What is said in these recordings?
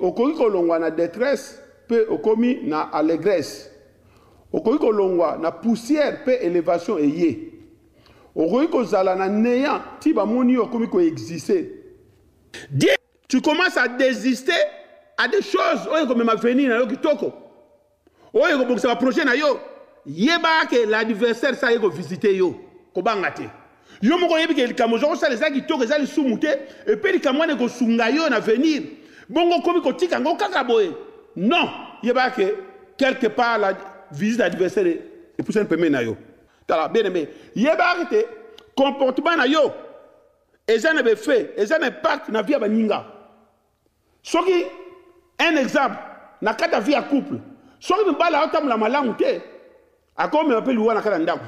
okoki kolongwa na détresse pe okomi na allégresse. Okoki kolongwa na poussière pe élévation eye. Okoki kozala na néant ti bamoni okomi ko exister. Dieu, tu commences à désister à des choses oyo ko mema venir na yo kitoko. Oyo ko bokisa projet na yo. Yeba ke l'adversaire sa yeko visiter yo. Ko bangate. Yo moko yebi ke likamo zo sa les kitoko za lisumute et puis likamo ne ko sunga yo na venir. Bongo komi ko tika ngo kaka boye. Non, yeba ke quelque part la visite adversaire et pour ça ne peut mener na yo. Tala bien aimé. Yeba ke comportement na yo. Et ça ne be fait, et ça n'impact na vie ba ninga. Soki un exemple, na kata vie à couple. Soki mbala otamula malamu te, ako me appelle wana kana ndako.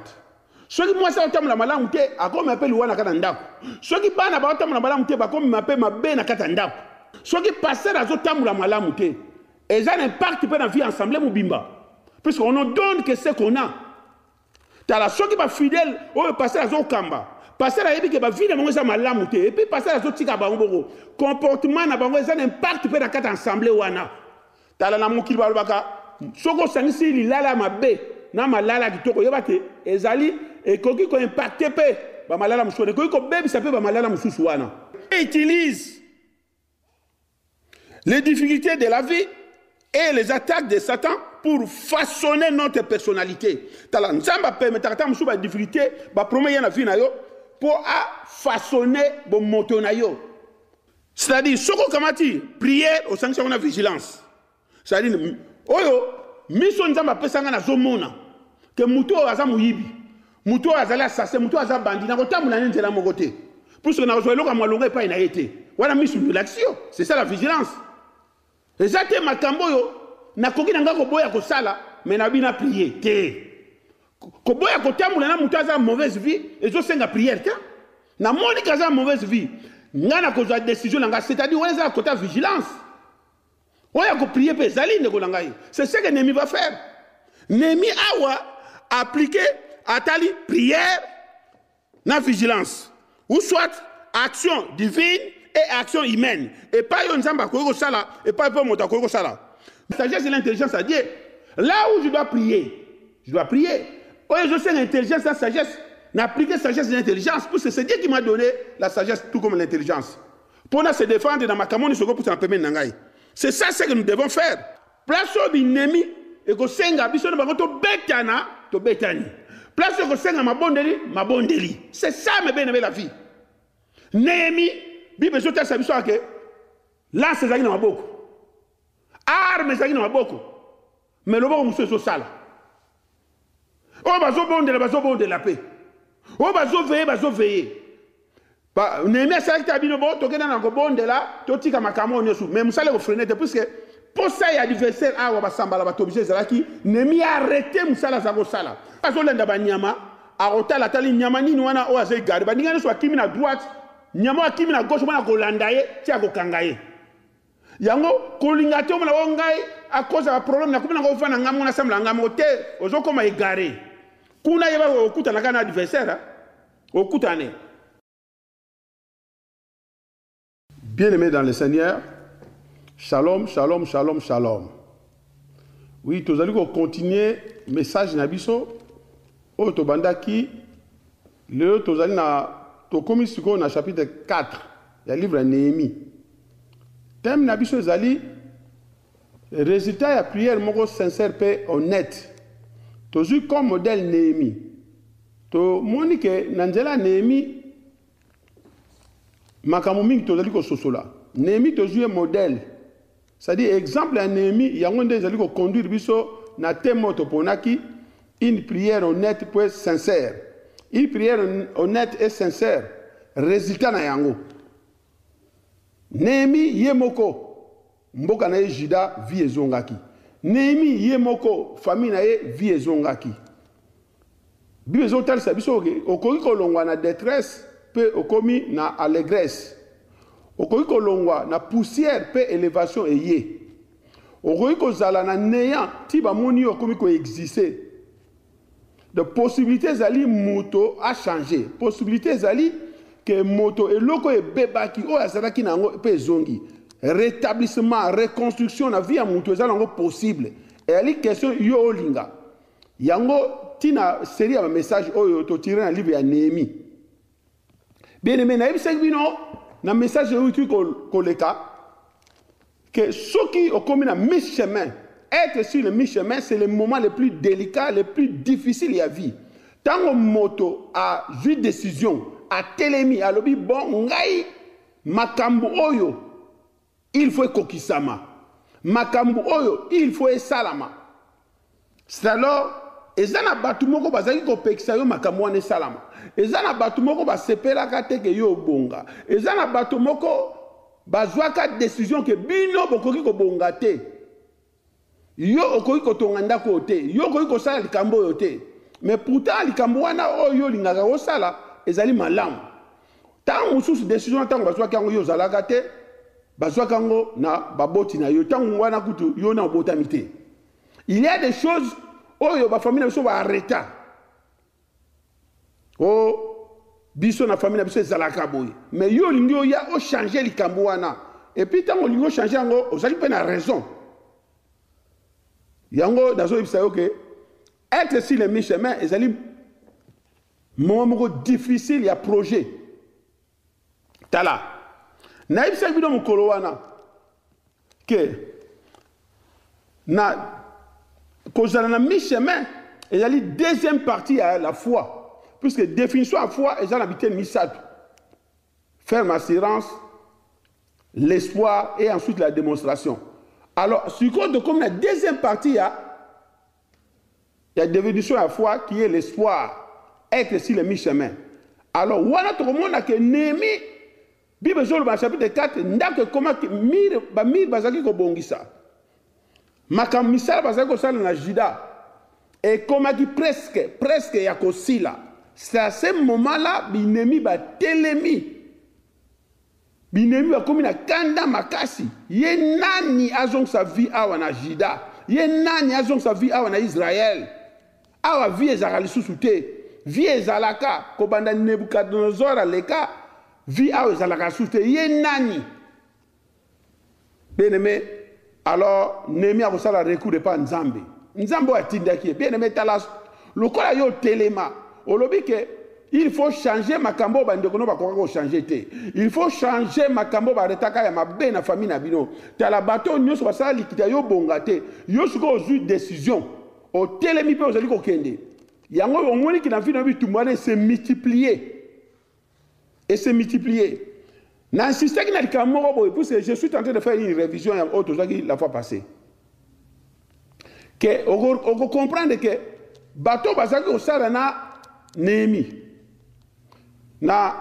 Soki mwasa otamula malamu te, ako me appelle wana kana ndako. Soki bana ba otamula malamu te, bako me appelle mabe na kata ndako. Soki passer azo tamula malamu te, et ça n'impact pe na vie ensemble mubimba. Puisqu'on nous donne que c'est qu'on a. Tala soki ba fidèle, o passer azo kamba. Passer à que ba vie de mon malamu te, et puis passer à zotika bango comportement na bango ça n'impact pe na kata ensemble wana. Tala na mokili balobaka soko sangisi li lala mabe na malala kitoko yebate ezali ekoki ko impacter pe ba malala musone ko bebisa pe ba malala mususu wana. Utilise les difficultés de la vie et les attaques de Satan pour façonner notre personnalité. Tala nzamba permettre ta musu ba difficulté ba promet na vie na yo pour façonner bon moto na yo. C'est-à-dire soko kamati prière au sanction na vigilance. C'est-à-dire oyo mission nzamba pesanga na zomona que muto aza muyibi muto azala assassin muto aza bandit na kotamula nzela mokote pour que na rejoindre ka malonga pa ina été wana mission de l'action, c'est ça la vigilance. Exacte makambo yo na koki nanga ko boya ko sala mais na bina prier te ko boya ko tamula na muto aza mauvaise vie et zo senga prière te na moni kaza mauvaise vie ngana ko za décision nanga, c'est-à-dire on est à côté vigilance. On a prié pour Zali, c'est ce que Némi va faire. Némi a appliqué à tali prière, na vigilance, ou soit action divine et action humaine. Et pas yon zamba koko sala, et pas yon mota koko sala. La sagesse et l'intelligence à Dieu. Là où je dois prier, je dois prier. Oh, je sais l'intelligence, la sagesse, n'appliquer sagesse et l'intelligence, parce que c'est Dieu qui m'a donné la sagesse, tout comme l'intelligence. Pour nous se défendre dans ma camone, ce pour s'en permettre nangai. C'est ça ce que nous devons faire. Place au binemi et que senga biso na to betana to betani. Place au senga ma bondeli. C'est ça me bien la vie. Némi bibe sota sa biso ke là c'est zaki na maboko. Arme zaki na maboko. Mais le bon monsieur so sala. O bazo bonde la paix. O bazo veiller. Ba Némi sa ki tabino bo to kena na ko bonde la to tika makamo nyosu. Mais musale ko freiner puisque pour ça, il y a adversaire à Wabasambala Batobje Zalaki, Nemi a arrêté Moussala Zagosala. Parce que l'Enda Banyama, a Rotala Tali Nyamani, Nouana Oazé Gade, Banigane soit Kimi à droite, Nyama Kimi à gauche, Mana Kolandaye, Tiago Kangaye. Yango, Kolingato, Mlaongaye, à cause d'un problème, n'a pas de Namona Samla, Namote, aux autres comme égaré. Kuna Yava au Koutanaka adversaire, au Koutane. Bien aimé dans le Seigneur, Shalom, shalom, shalom, shalom. Oui, tu allons continuer le message Nabiso. Oh, tu bandaki. Le tu allons na tu commis na chapitre 4. Il y a le livre Néhémie. Thème Nabiso zali résultat ya prière moko sincère pe honnête. Tu joues comme modèle Néhémie. Tu monique nanjela Néhémie makamu mingi tu allons ko sosola. Néhémie tu joues modèle. C'est-à-dire, exemple, un Néhémie, il y a un des gens qui conduisent na thème toponaki une prière honnête pour être sincère. Une prière honnête et sincère. Résultat na yango. Néhémie yemoko mboka na Juda vie ezongaki. Néhémie yemoko famille na vie ezongaki. Bible ezotal sa biso okoki kolongwa na détresse pe okomi na allégresse. Okoki kolongwa na poussière pe élévation eye. Okoki kozala na néant ti bamoni okomi ko exister. De possibilités zali moto a changé. Possibilités zali que moto eloko ebebaki o azalaki nango pe zongi. rétablissement, reconstruction na vie ya mutu eza nango possible. Et ali question yo olinga. Yango tina série ya message oyo to tirer na livre ya Néhémie. Bien aimé na yebisa bino na message oyo tu koleka que ceux qui ont commis na mi-chemin, être sur le mi-chemin, c'est le moment le plus délicat, le plus difficile à vie. Tant que moto a eu décision, a télémi, a lobby bon, ngai makambu oyo, il faut kokisama. Makambu oyo, il faut salama. C'est alors, ezana batu moko bazaki ko pekisa yo makambu wane salama. Ezana batu moko ba sepela kate ke yo bonga. Ezana batu moko bazwaka décision que bino bokoki ko bonga te. Yo okoki ko tonga ndako te. Yo okoki ko sala likambo yo te. Mais pourtant likambo wana oyo lingaka ko sala ezali malamu. Tant mususu décision tant bazwaka yango yo zalaka te. Bazwaka yango na baboti na yo tant wana kutu yo na botamité. Il y a des choses oyo ba famille na biso ba arrêter. Oh biso na famille na biso ezalaka boye. Mais yo lingi yo ya o changer likambo wana. Et puis tant lingi o changer yango ozali pe na raison. Yango dazo ibisa yo que être sur le mi-chemin ezali moment moko difficile ya projet. Tala. Na ibisa bido mukolo wana que na kozala na mi-chemin ezali deuxième partie à la foi. Puisque définition à foi, ils ont habité Misad. Ferme assurance, l'espoir et ensuite la démonstration. Alors, sur compte de comme la deuxième partie, il y a définition à foi qui est l'espoir, être sur le mi-chemin. Alors, voilà tout le monde a que Néhémie, Bible chapitre 4, ndake comment mir bazaki ko bongisa. Makam misal bazaki ko sala na Juda. Et comment qui presque ya ko sila. C'est à ce moment-là, Binemi va télémi. Binemi va comme une kanda makasi. Ye nani azong sa vie awa na Jida. Ye nani azong sa vie awa na Israël. Awa vie ezakali susute. Vie ezalaka. Kobanda Nebukadnezar aleka. Vie awa ezalaka susute. Ye nani. Bien aimé. Alors, Néhémie a reçu la recours de pas Nzambe. Nzambe a tindaki. Bien aimé talas. Le kola yo téléma. Olobi que il faut changer makambo bandekono bakoko changer te. Il faut changer makambo ba retaka ya mabe na famille na bino. Tala bato nyoso basala likita yo bonga te. Yo suko ozu décision. O telemi pe ozali ko kende. Yango omoni ki na vie na bitumane se multiplier. Et se multiplier. N'insistez que na likamoko boy parce que je suis en train de faire une révision ya autre la fois passée. Que on comprendre que bato bazaki osala na Néhémie. Na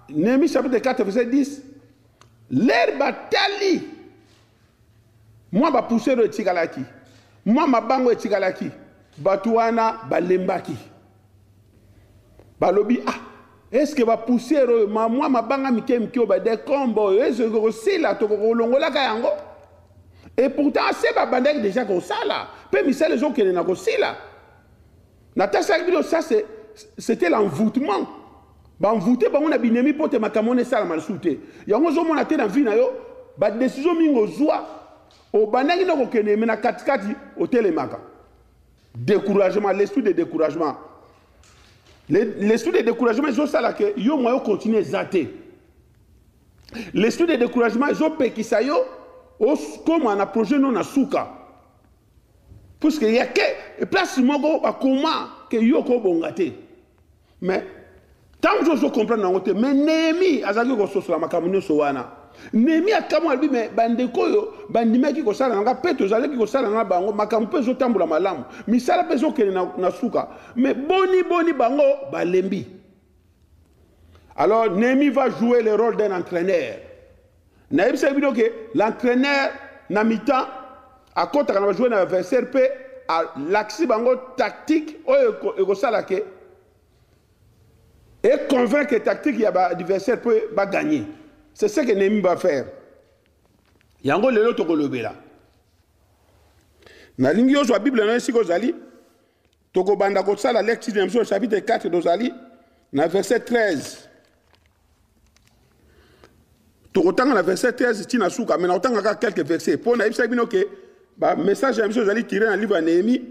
Néhémie chapitre 4 verset 10. L'herbe tali. Moi ba pousser le tigalaki. Moi ma bango e tigalaki. Batuana balembaki. Balobi ah est-ce que ba pousser moi ma banga mike ba de combo est-ce que c'est là to kolongola ka yango. Et pourtant c'est ba bandek déjà ko sala. Pe misel les gens qui na ko sila. Na tasa bilo ça c'était l'envoûtement. Ba envoûté ba on a binemi pote makamone sala mal souté. Yango zo mona te na vie na yo ba décision mingo zwa o banaki no ko kene mena katikati o telemaka. Découragement, l'esprit de découragement. L'esprit de découragement ils ont ça là que yo moi continuer zater. L'esprit de découragement ils ont pekisa yo comme on a projet non na souka. Parce qu'il y a que place moko ba comment que yo ko bongate. Mais tant que je comprends na ngote mais Néhémie azaki ko sosala makamunyo so wana. Néhémie akamo albi mais bandeko yo bandimaki ko sala nga peto zaleki ko sala na bango makamu pe zo tambula malamu. Misala pe zo kene na souka. Mais boni bango balembi. Alors Néhémie va jouer le rôle d'un entraîneur. Naïb c'est évident que l'entraîneur na mi-temps à côté quand on va jouer dans l'adversaire peut à l'axi bango tactique o salake et convaincre que tactique il y a l'adversaire peut gagner. C'est ce que Néhémie va faire. Yango lelo to kolobela. Na lingi yo so Bible na siko zali to ko banda ko sala lecture chapitre 4 dozali na verset 13. Autant dans le verset 13, tu n'as mais autant quelques versets. Pour nous, que le message de vous allez tirer dans le livre de Néhémie.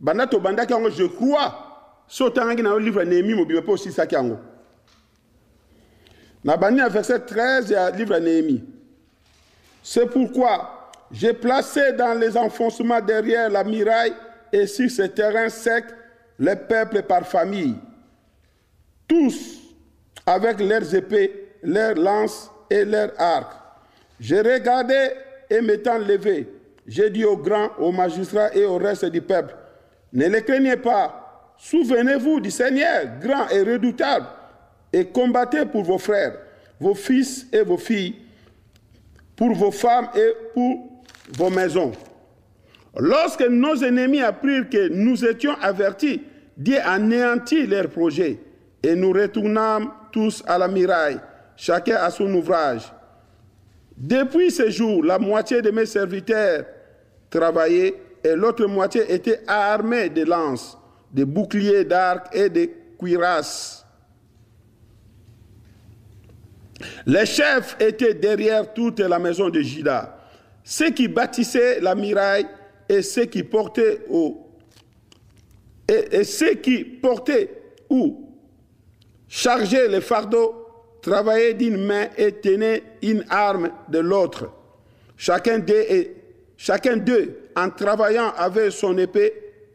Je crois, sautant dans le livre de Néhémie, je ne peux pas aussi ça. Dans le verset 13, il y a le livre de Néhémie. C'est pourquoi j'ai placé dans les enfoncements derrière la muraille et sur ces terrains secs les peuples par famille, tous avec leurs épées, leurs lances et leurs arcs. J'ai regardé et m'étant levé, j'ai dit aux grands, aux magistrats et au reste du peuple, ne les craignez pas, souvenez-vous du Seigneur, grand et redoutable, et combattez pour vos frères, vos fils et vos filles, pour vos femmes et pour vos maisons. Lorsque nos ennemis apprirent que nous étions avertis, Dieu anéantit leurs projets, et nous retournâmes tous à la muraille, chacun à son ouvrage. Depuis ce jour, la moitié de mes serviteurs travaillaient et l'autre moitié était armée de lances, de boucliers, d'arcs et de cuirasses. Les chefs étaient derrière toute la maison de Juda. Ceux qui bâtissaient la muraille et ceux qui portaient ou chargeaient les fardeaux travaillaient d'une main et tenaient une arme de l'autre. Chacun d'eux, en travaillant, avait son épée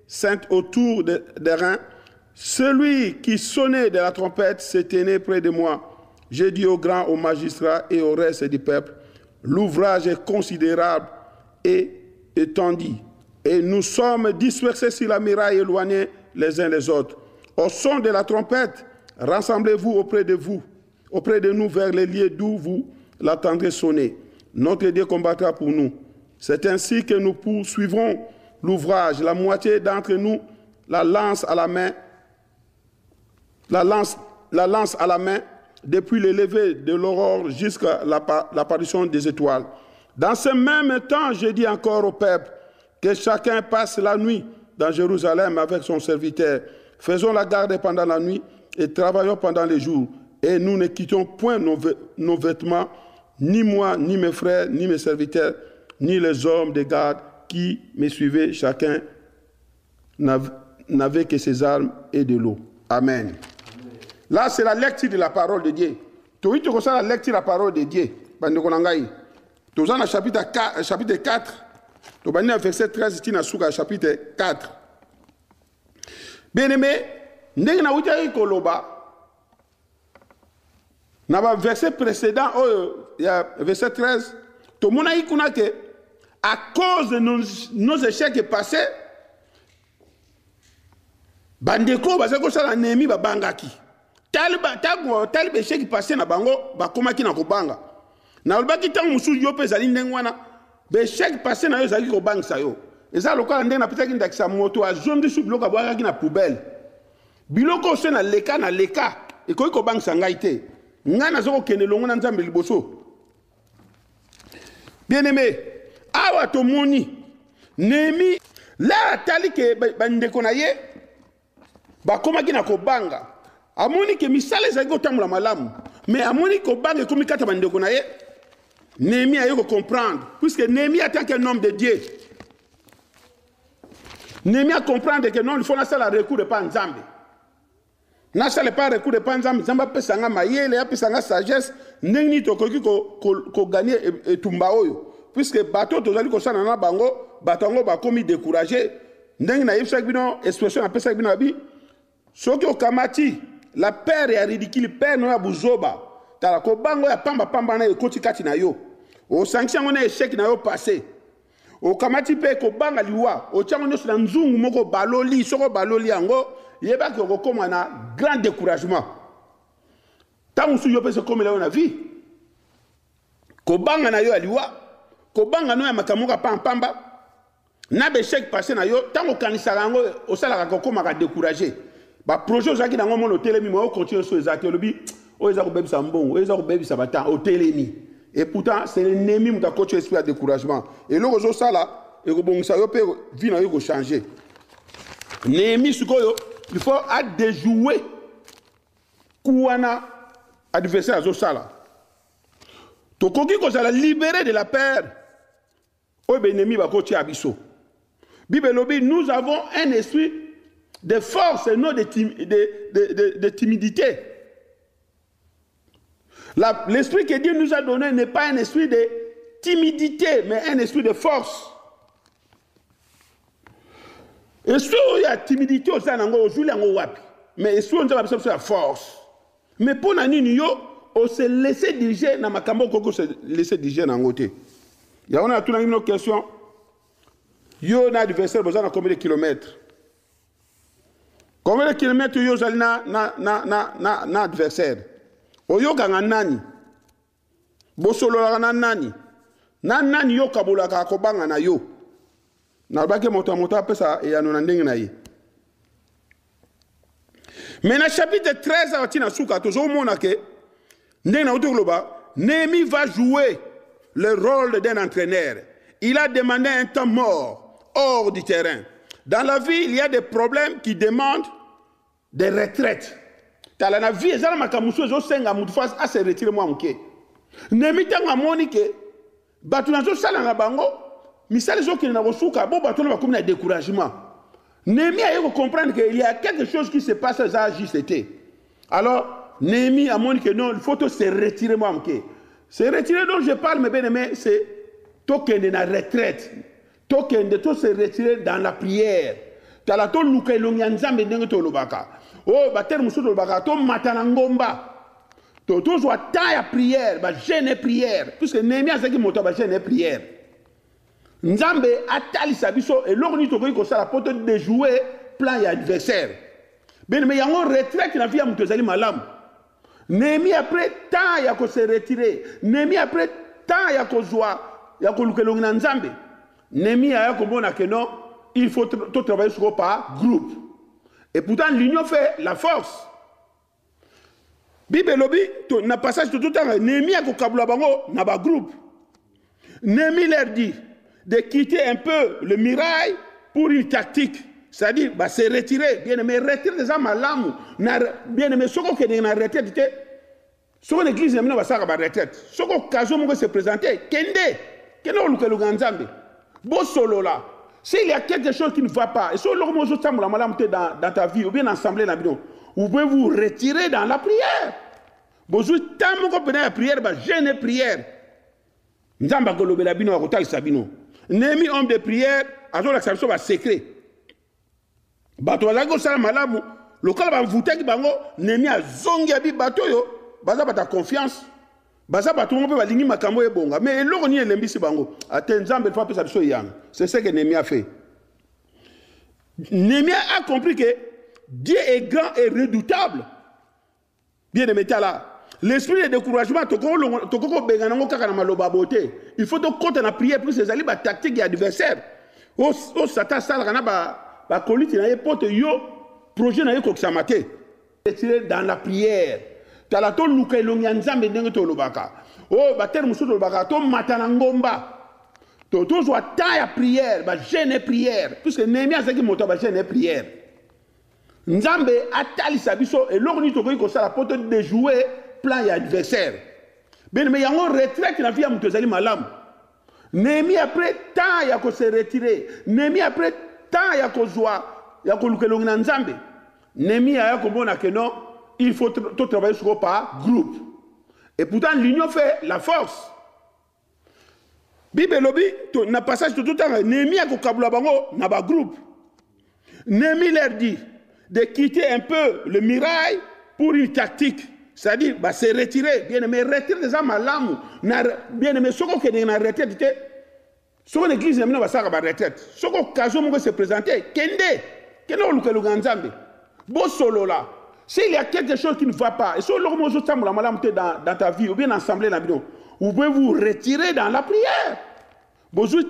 ceinte autour des reins. Celui qui sonnait de la trompette se tenait près de moi. J'ai dit aux grands, aux magistrats et au reste du peuple, l'ouvrage est considérable et étendu. Et nous sommes dispersés sur la muraille, éloignés les uns les autres. Au son de la trompette, rassemblez-vous auprès de nous vers les lieux d'où vous l'entendrez sonner. Notre Dieu combattra pour nous. C'est ainsi que nous poursuivrons l'ouvrage. La moitié d'entre nous, la lance à la main, depuis le lever de l'aurore jusqu'à l'apparition des étoiles. Dans ce même temps, je dis encore au peuple que chacun passe la nuit dans Jérusalem avec son serviteur. Faisons la garde pendant la nuit et travaillons pendant les jours. Et nous ne quittons point nos vêtements, ni moi, ni mes frères, ni mes serviteurs, ni les hommes de garde qui me suivaient. Chacun n'avait que ses armes et de l'eau. Amen. Là, c'est la lecture de la parole de Dieu. Tu as la lecture de la parole de Dieu. Tu as le chapitre 4. Tu as verset 13, tu as le chapitre 4. Bien aimé, nous avons dans le verset précédent, il y a verset 13, tout le monde a dit que à cause de nos échecs passés, bandeko bazako sala nemi ba bangaki. Tal échec passé na bango ba komaki na kobanga. Na olbaki tango musu yo pe zali ndengwana, be échec passé na yo zali ko bangisa yo. Eza lokola ndenge na petaki ndakisa moto a zondi su biloko abwaki na poubelle. Biloko se na leka e koyi ko bangisa ngai te. Ngana zoko kene longo na nzambe liboso. Bien aimé, awa to moni nemi la tali ke bandeko na ye ba komaki na kobanga. Amoni ke misale za go tamula malamu, mais amoni ko banga komi kata bandeko na ye. Nemi a yo comprendre puisque Nemi en tant qu'un homme de Dieu. Nemi a comprendre que non il faut na sala recours de pas nzambe. Na sala pas recours de pas nzambe, nzamba pesanga mayele, pesanga sagesse, ndengni to koki ko gagner etumba oyo. Puisque bateau tozali ko sana na bango, batango ba komi décourager. Ndengi na yebisa bino expression na pesa bino abi. Soki okamati la peur est ridicule, peur no ya buzoba. Tala ko bango ya pamba na ekoti kati na yo. O sanction on échec na yo passé. O kamati pe ko banga liwa, o tiango nyo na nzungu moko baloli, soko baloli yango, yeba ki ko koma na grand découragement. Tangu su yo pe se komela yo na vie. Ko banga na yo aliwa, ko banga no ya makamuka pamba. Na be échec passé na yo, tango kanisa yango o sala ka koma ka décourager. Ba projet ozaki nango mono telemi mo continue so ezaki lobi o ezako bebisa mbongo o ezako bebisa bata o telemi et pourtant c'est l'ennemi muta coach esprit de découragement et loko zo sala et ko bongisa yo pe vie na yo ko changer nemi sukoyo il faut à déjouer kuwana adversaire zo sala Tokoki ko sala libérer de la peur. O benemi ba ko ti abiso. Bible lobi, nous avons un esprit de force et non de timidité. L'esprit que Dieu nous a donné n'est pas un esprit de timidité, mais un esprit de force. Et si il y a timidité, mais si on a la force. Mais pour nous, on se laisse diriger dans ma cambo, on se laisse diriger dans côté. Il y a une question. Il y a un adversaire, vous avez combien de kilomètres? Combien de kilomètres vous avez un adversaire? Vous avez un nani. Vous avez un nani. Nani yo kabula ka kobanga na yo. Na baki mota pesa ya nona ndenge na ye. Mais dans chapitre 13 à tina suka tozo mona ke ndenge na utoloba Néhémie va jouer le rôle d'un entraîneur. Il a demandé un temps mort hors du terrain. Dans la vie, il y a des problèmes qui demandent des retraites. Dans la vie, il y a des problèmes qui demandent à se retirer. Néhémie tanga moni ke batu nazo sala na bango misali zo ki na bosuka bo batu na bakomi na découragement. Néhémie a eu comprendre qu'il y a quelque chose qui se passe à JCT. Alors Néhémie a moni que non, il faut se retirer moi mke. Se retirer dont je parle mes bien-aimés, c'est token de la retraite. Token de tout se retirer dans la prière. Tala to luka ilongi nzambe ndenge to lobaka. Oh bater musu to lobaka to matana ngomba. To soit taille à prière, ba jeûne prière, puisque Néhémie a dit que monta ba jeûne prière. Nzambe atali sabiso et l'orni to ko sala poto de jouer plan ya adversaire. Ben mais yango retraite na vie ya mutozali malamu. Néhémie après temps ya ko se retirer. Néhémie après temps ya ko joie, ya ko lukelongi na nzambe. Néhémie a komona que non, il faut tout travailler sur par groupe. Et pourtant l'union fait la force. Bible lobi to na passage tout temps Néhémie a ko kabula bango na ba groupe. Néhémie leur dit de quitter un peu le mirail pour une tactique. C'est-à-dire, bah, se retirer. Bien aimé, retirer des âmes à l'âme. Bien aimé, ce qu'on a na retraite, ce qu'on église, il y a une retraite. Ce qu'on a se présenter, Kende, on a le Bon solo là. S'il y a quelque chose qui ne va pas, et si on a dans ta vie, ou bien ensemble, vous pouvez vous retirer dans la prière. Vous avez la prière, jeûne prière. Nzamba golobela bino akotal sabino. Néhémie homme de prière, azo la sabino va secret. Bato bazago sala malamu, lokala ba mvutaki bango, Néhémie azongi abi bato yo, baza bata confiance. Baza bato mo pe balingi makambo ebonga, mais eloko ni elembisi bango. Ate Nzambe fa pesa biso yang. C'est ce que Néhémie a fait. Néhémie a compris que Dieu est grand et redoutable. Bien aimé là. L'esprit de découragement, il faut que tu la prière pour ces alliés tactiques et adversaires. Oh, Satan, ça, la colite, il y a un projet dans la prière. Tu as la tour, oh, tu as taille à prière, jeûne prière, puisque Néhémie a dit que tu jeûne prière. Nzambe atali sabiso et l'orni to ko sala poto de jouer plan ya adversaire. Ben mais yango retraite na vie ya mutozali malamu. Néhémie après temps ya ko se retirer. Néhémie après temps ya ko joie, ya ko lukelongi na Nzambe. Néhémie a ko bona que non, il faut tout travailler sur par groupe. Et pourtant l'union fait la force. Bible lobi to na passage tout temps Néhémie a ko kabula bango na ba groupe. Néhémie leur dit de quitter un peu le mirail pour une tactique. C'est-à-dire, bah, se retirer. Bien aimé, retirer des âmes à l'âme. Bien aimé, ce qu'on a en retraite, ce qu'on église, il y a une retraite. Ce qu'on se présenter, Kende, on a le Nzambe. Bon solo là. S'il y a quelque chose qui ne va pas, et si on a dans ta vie, ou bien ensemble, vous pouvez vous retirer dans la prière. Vous avez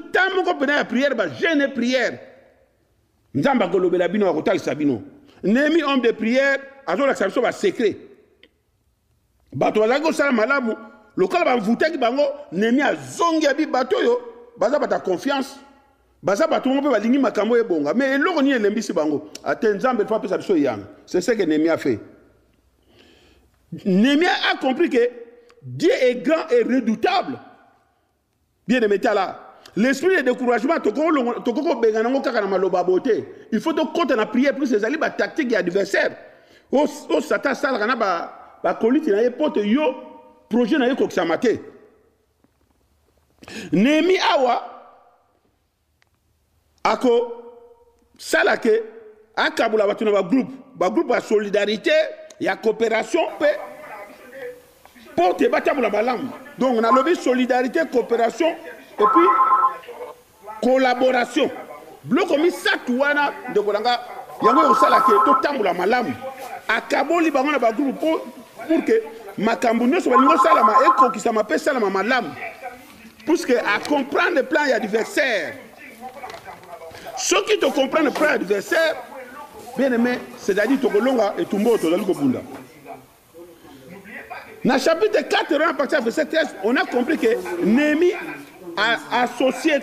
la prière, jeûne prière. Nzamba golobela bino akotal sabino. Néhémie homme de prière, azo la sabino va secret. Bato bazago sala malamu, lokala ba mvutaki bango, Néhémie azongi abi bato yo, baza bata confiance. Baza bato mo pe balingi makambo ebonga, mais eloko ni elembisi bango. Ate Nzambe fa pesa biso yang. C'est ce que Néhémie a fait. Néhémie a compris que Dieu est grand et redoutable. Bien aimé, là. L'esprit de découragement, il faut donc compter la prière pour ces alliés, tactique et adversaire. Au Satan, ça, la colite, il y a un yo projet, il y a un samate. Némi awa, ako, salake, akabula, batuna, groupe de solidarité, il y a coopération, pour te battre la balam. Donc, on a levé solidarité, coopération, et puis, collaboration. Bloc comme ça, tu as de Bolanga, il y a un salak tout temps la malam. À Kaboli, il y a un groupe pour que ma cambougne soit une salama et qui s'appelle salama malam. Pour que à comprendre le plan adversaire. Ceux qui te comprennent le plan adversaire, bien aimé, c'est-à-dire que Longa et Tumbo, tu as le Bunda. Dans le chapitre 4, à partir de verset 13, on a compris que Néhémie a associé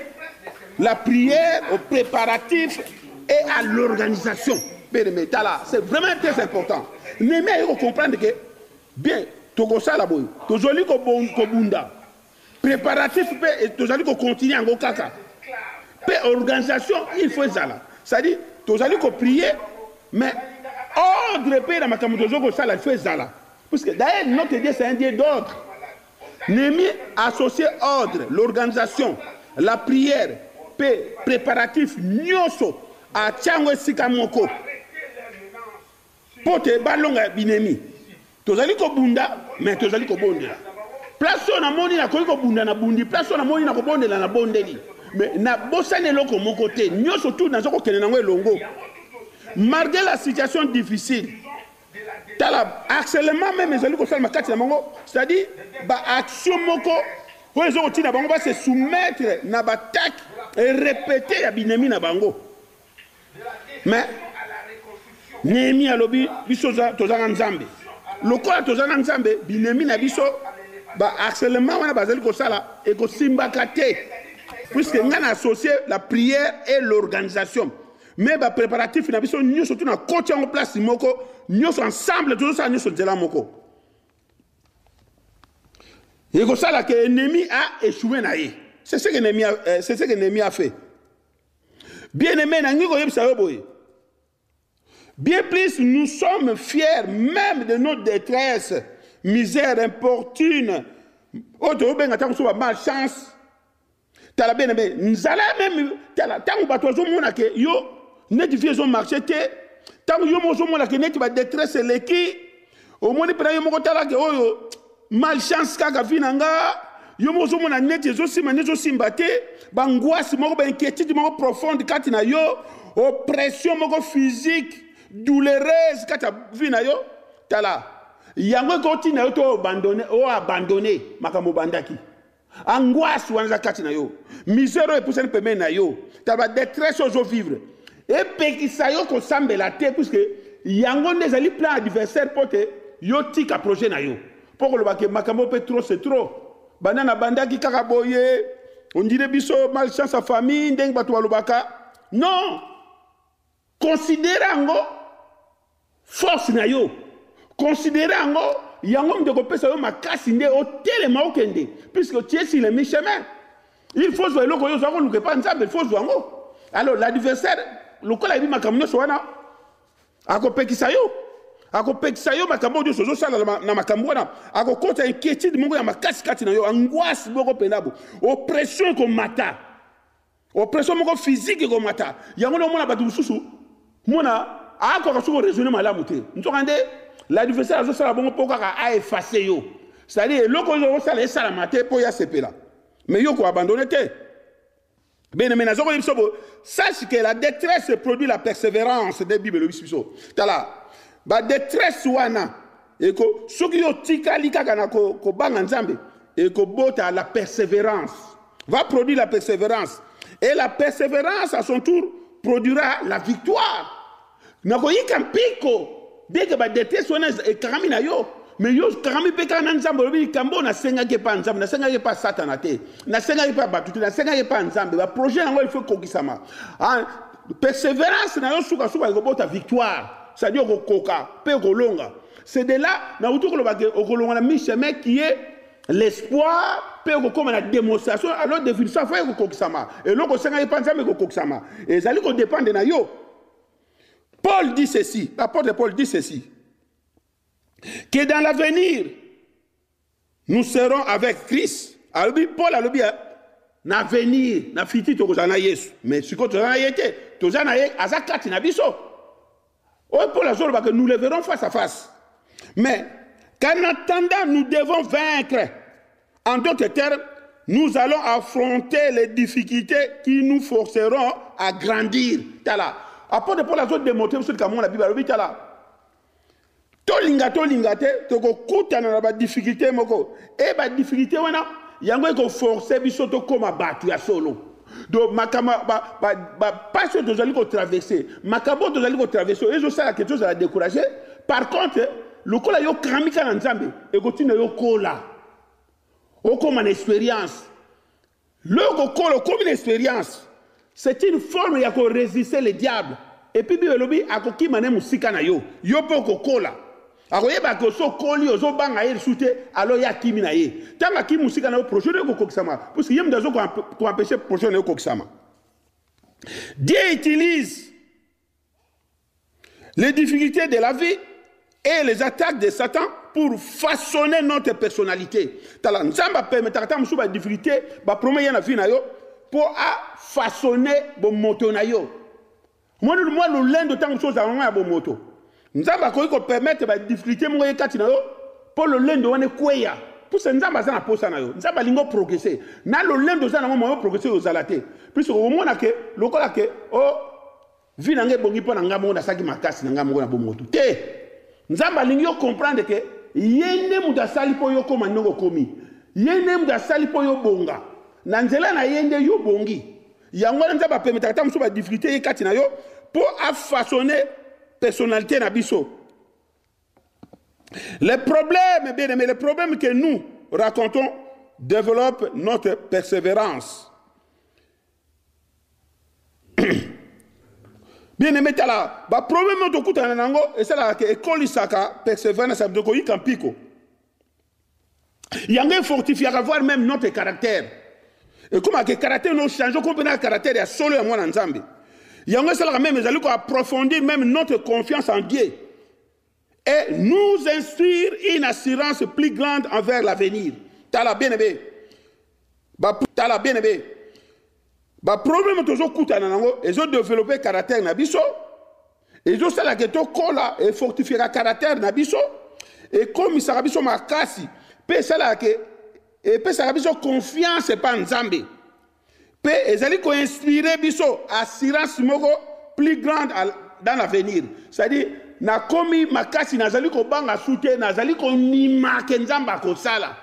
la prière aux préparatifs et à l'organisation. C'est vraiment très important. Néhémie a comprendre que, bien, Togosa la boy, Tozoli ko Bunda, préparatif et Tozoli ko continue en Gokaka. Organisation, il faut ça là. C'est-à-dire, Tozoli ko prier, mais ordre paix dans ma camotozo ko ça là, il faut ça là. Parce que d'ailleurs, notre Dieu, c'est un Dieu d'ordre. Néhémie a associé ordre, l'organisation, la prière, paix, préparatif, nyoso, à Tchangwe Sikamoko. Pote balonga binemi. Tozali ko bunda, mais tozali ko bonde. Place na moni na ko bunda na bundi, place na moni na ko bonde na bondeli. Mais na bosane loko mon côté, nyoso tout na zoko kene na ngwe longo. Malgré la situation difficile, tala harcèlement même ezali ko salma kati na mongo, c'est-à-dire ba action moko po ezoko tina bango ba se soumettre na batak et répéter ya binemi na bango. Mais Néhémie alobi biso tozanga nzambe. Lokola tozanga nzambe binemi na biso ba harcèlement wana bazali ko sala et ko simbaka te. Puisque ngana associé la prière et l'organisation. Mais ba préparatif na biso nyo surtout na coach en place moko nyo ensemble tout ça nyo so dela moko. Et ko sala que Néhémie a échoué na ye. C'est ce que Néhémie a fait. Bien aimé na ngiko yebisa yo boye. Bien plus, nous sommes fiers même de notre détresse, misère importune. Autre ben attends sur malchance. T'as la bien aimé. Nous allons même tant que bateau zo mona ke yo net vision marché te tant yo mo zo mona ke net ba détresse leki au moins pe yo mo ko tala ke oyo malchance kaka vinanga yo mo zo mona net zo sima net zo simbate bangwasi moko ba inquiétude moko profonde kati na yo oppression moko physique douloureuse kata vina yo tala yango continue yo to abandonné makambo bandaki angoisse wana kati na yo misère pour ça peme na yo tala détresse ozo vivre et pekisa yo ko sambela te puisque yango nezali plan adversaire pote yo tika projet na yo pour le bake makambo pe trop c'est trop banana bandaki kaka boye on dirait biso malchance à famille ndeng batu walobaka non considérant force na yo considérant yango mdeko pesa yo makasi nde otelema okende puisque tu es sur le mi-chemin il faut jouer loko yo zako luke pa nzambe il faut jouer ngo alors l'adversaire lokola bi makamno so wana akopekisa yo makambo dio sozo sala na makambo wana akokota inquiétude mongo ya makasi kati na yo angoisse boko penabo oppression ko mata oppression moko physique ko mata yango no mona batu susu mona ako ko raisonner malamu te ntokande l'adversaire azo sala bongo poka a effacer yo c'est-à-dire loko yo sala sala mate po ya sepela mais yo ko abandonner te bien mais nazoko yebso sache que la détresse produit la persévérance des bibles biso tala ba détresse wana et ko soki yo tikali kaka na ko banga nzambe et ko bota la persévérance va produire la persévérance et la persévérance à son tour produira la victoire. Nako yikampiko dès que ba détresse wana e karami na yo mais yo karami pe kana nzambe lobi kambo na senga ke pa nzambe na senga ke pa satana te na senga ke pa batuti na senga ke pa nzambe ba projet yango il faut kokisama persévérance na yo suka ko bota victoire c'est-à-dire kokoka pe kolonga c'est de là na utu ko lobake okolonga na mi-chemin qui est l'espoir peut comme la démonstration alors définition faut que kokisama et l'autre c'est pas nzambe ko kokisama et ça lui dépend de na yo. Paul dit ceci, l'apôtre Paul dit ceci, que dans l'avenir nous serons avec Christ. Alors Paul a le bien l'avenir na fiti to kozana Yesu mais ce que tozana yete tozana ye azakati na biso. Oh Paul a dit que nous le verrons face à face. Mais qu'en attendant, nous devons vaincre. En d'autres termes, nous allons affronter les difficultés qui nous forceront à grandir. Tala. Après Paul a démontré ce que la Bible a dit. Tolinga te, toko kuta na ba difficulté moko. Et ba difficulté wana, yango ko forcer biso to koma batu ya solo. Donc makama pas ce que vous traverser, makabo vous allez traverser. Et je sais que quelque chose à décourager. Par contre, le kola yo kramika na nzambe et continue yo kola. O comme une expérience. Le kola comme une expérience. C'est une forme ya ko résister le diable. Et puis biolobi akoki mané musika na yo. Yo po ko kola. Akoyeba ko so koli ozo banga ye soute alors ya kimi na ye. Tanga ki musika na yo projet ko kokisama. Parce que yem dazo ko empêcher projet na yo kokisama. Dieu utilise les difficultés de la vie et les attaques de Satan pour façonner notre personnalité. Tala nzamba permettre ta musuba difficulté ba promet na vie na yo pour façonner bon moto na yo. Moi le lendo tant chose à un bon moto. Nzamba ko permettre ba difficulté mo yekati na yo pour le lendo wane kweya. Pour ce nzamba za na posa na yo. Nzamba lingo progresser. Na le lendo za na mo progresser aux alaté. Puis au moment que lokola ke oh vi na nge bongi po na ngamo na saki makasi na ngamo na bon moto. Te Nzamba lingi yo comprendre que yende muda sali po yo koma ndongo komi. Yende muda sali po yo bonga. Na nzela na yende yo bongi. Yango nzamba permettre ta muso ba difficulté yekati na yo pour façonner personnalité na biso. Les problèmes, bien aimés, les problèmes que nous racontons développent notre persévérance. Bien aimé, tala, ba problème to kuta na nango et c'est là que école saka persévérance ça veut dire ko piko. Yanga fortifier avoir même notre caractère. Et comment que caractère nous change comme le caractère ya solo ya mwana nzambe. Yanga c'est là même ils allaient approfondir même notre confiance en Dieu et nous instruire une assurance plus grande envers l'avenir. Tala bien aimé. Ba tala bien aimé. Ba problème toujours kuta na nango ils ont développé caractère na biso et ils ont ça la que to kola et fortifier caractère na biso et comme ça biso makasi pe ça la que et pe ça biso confiance pas nzambe pe ezali ko inspirer biso assurance moko plus grande dans l'avenir c'est-à-dire na komi makasi nazali ko banga soute nazali ko nima ke nzamba ko sala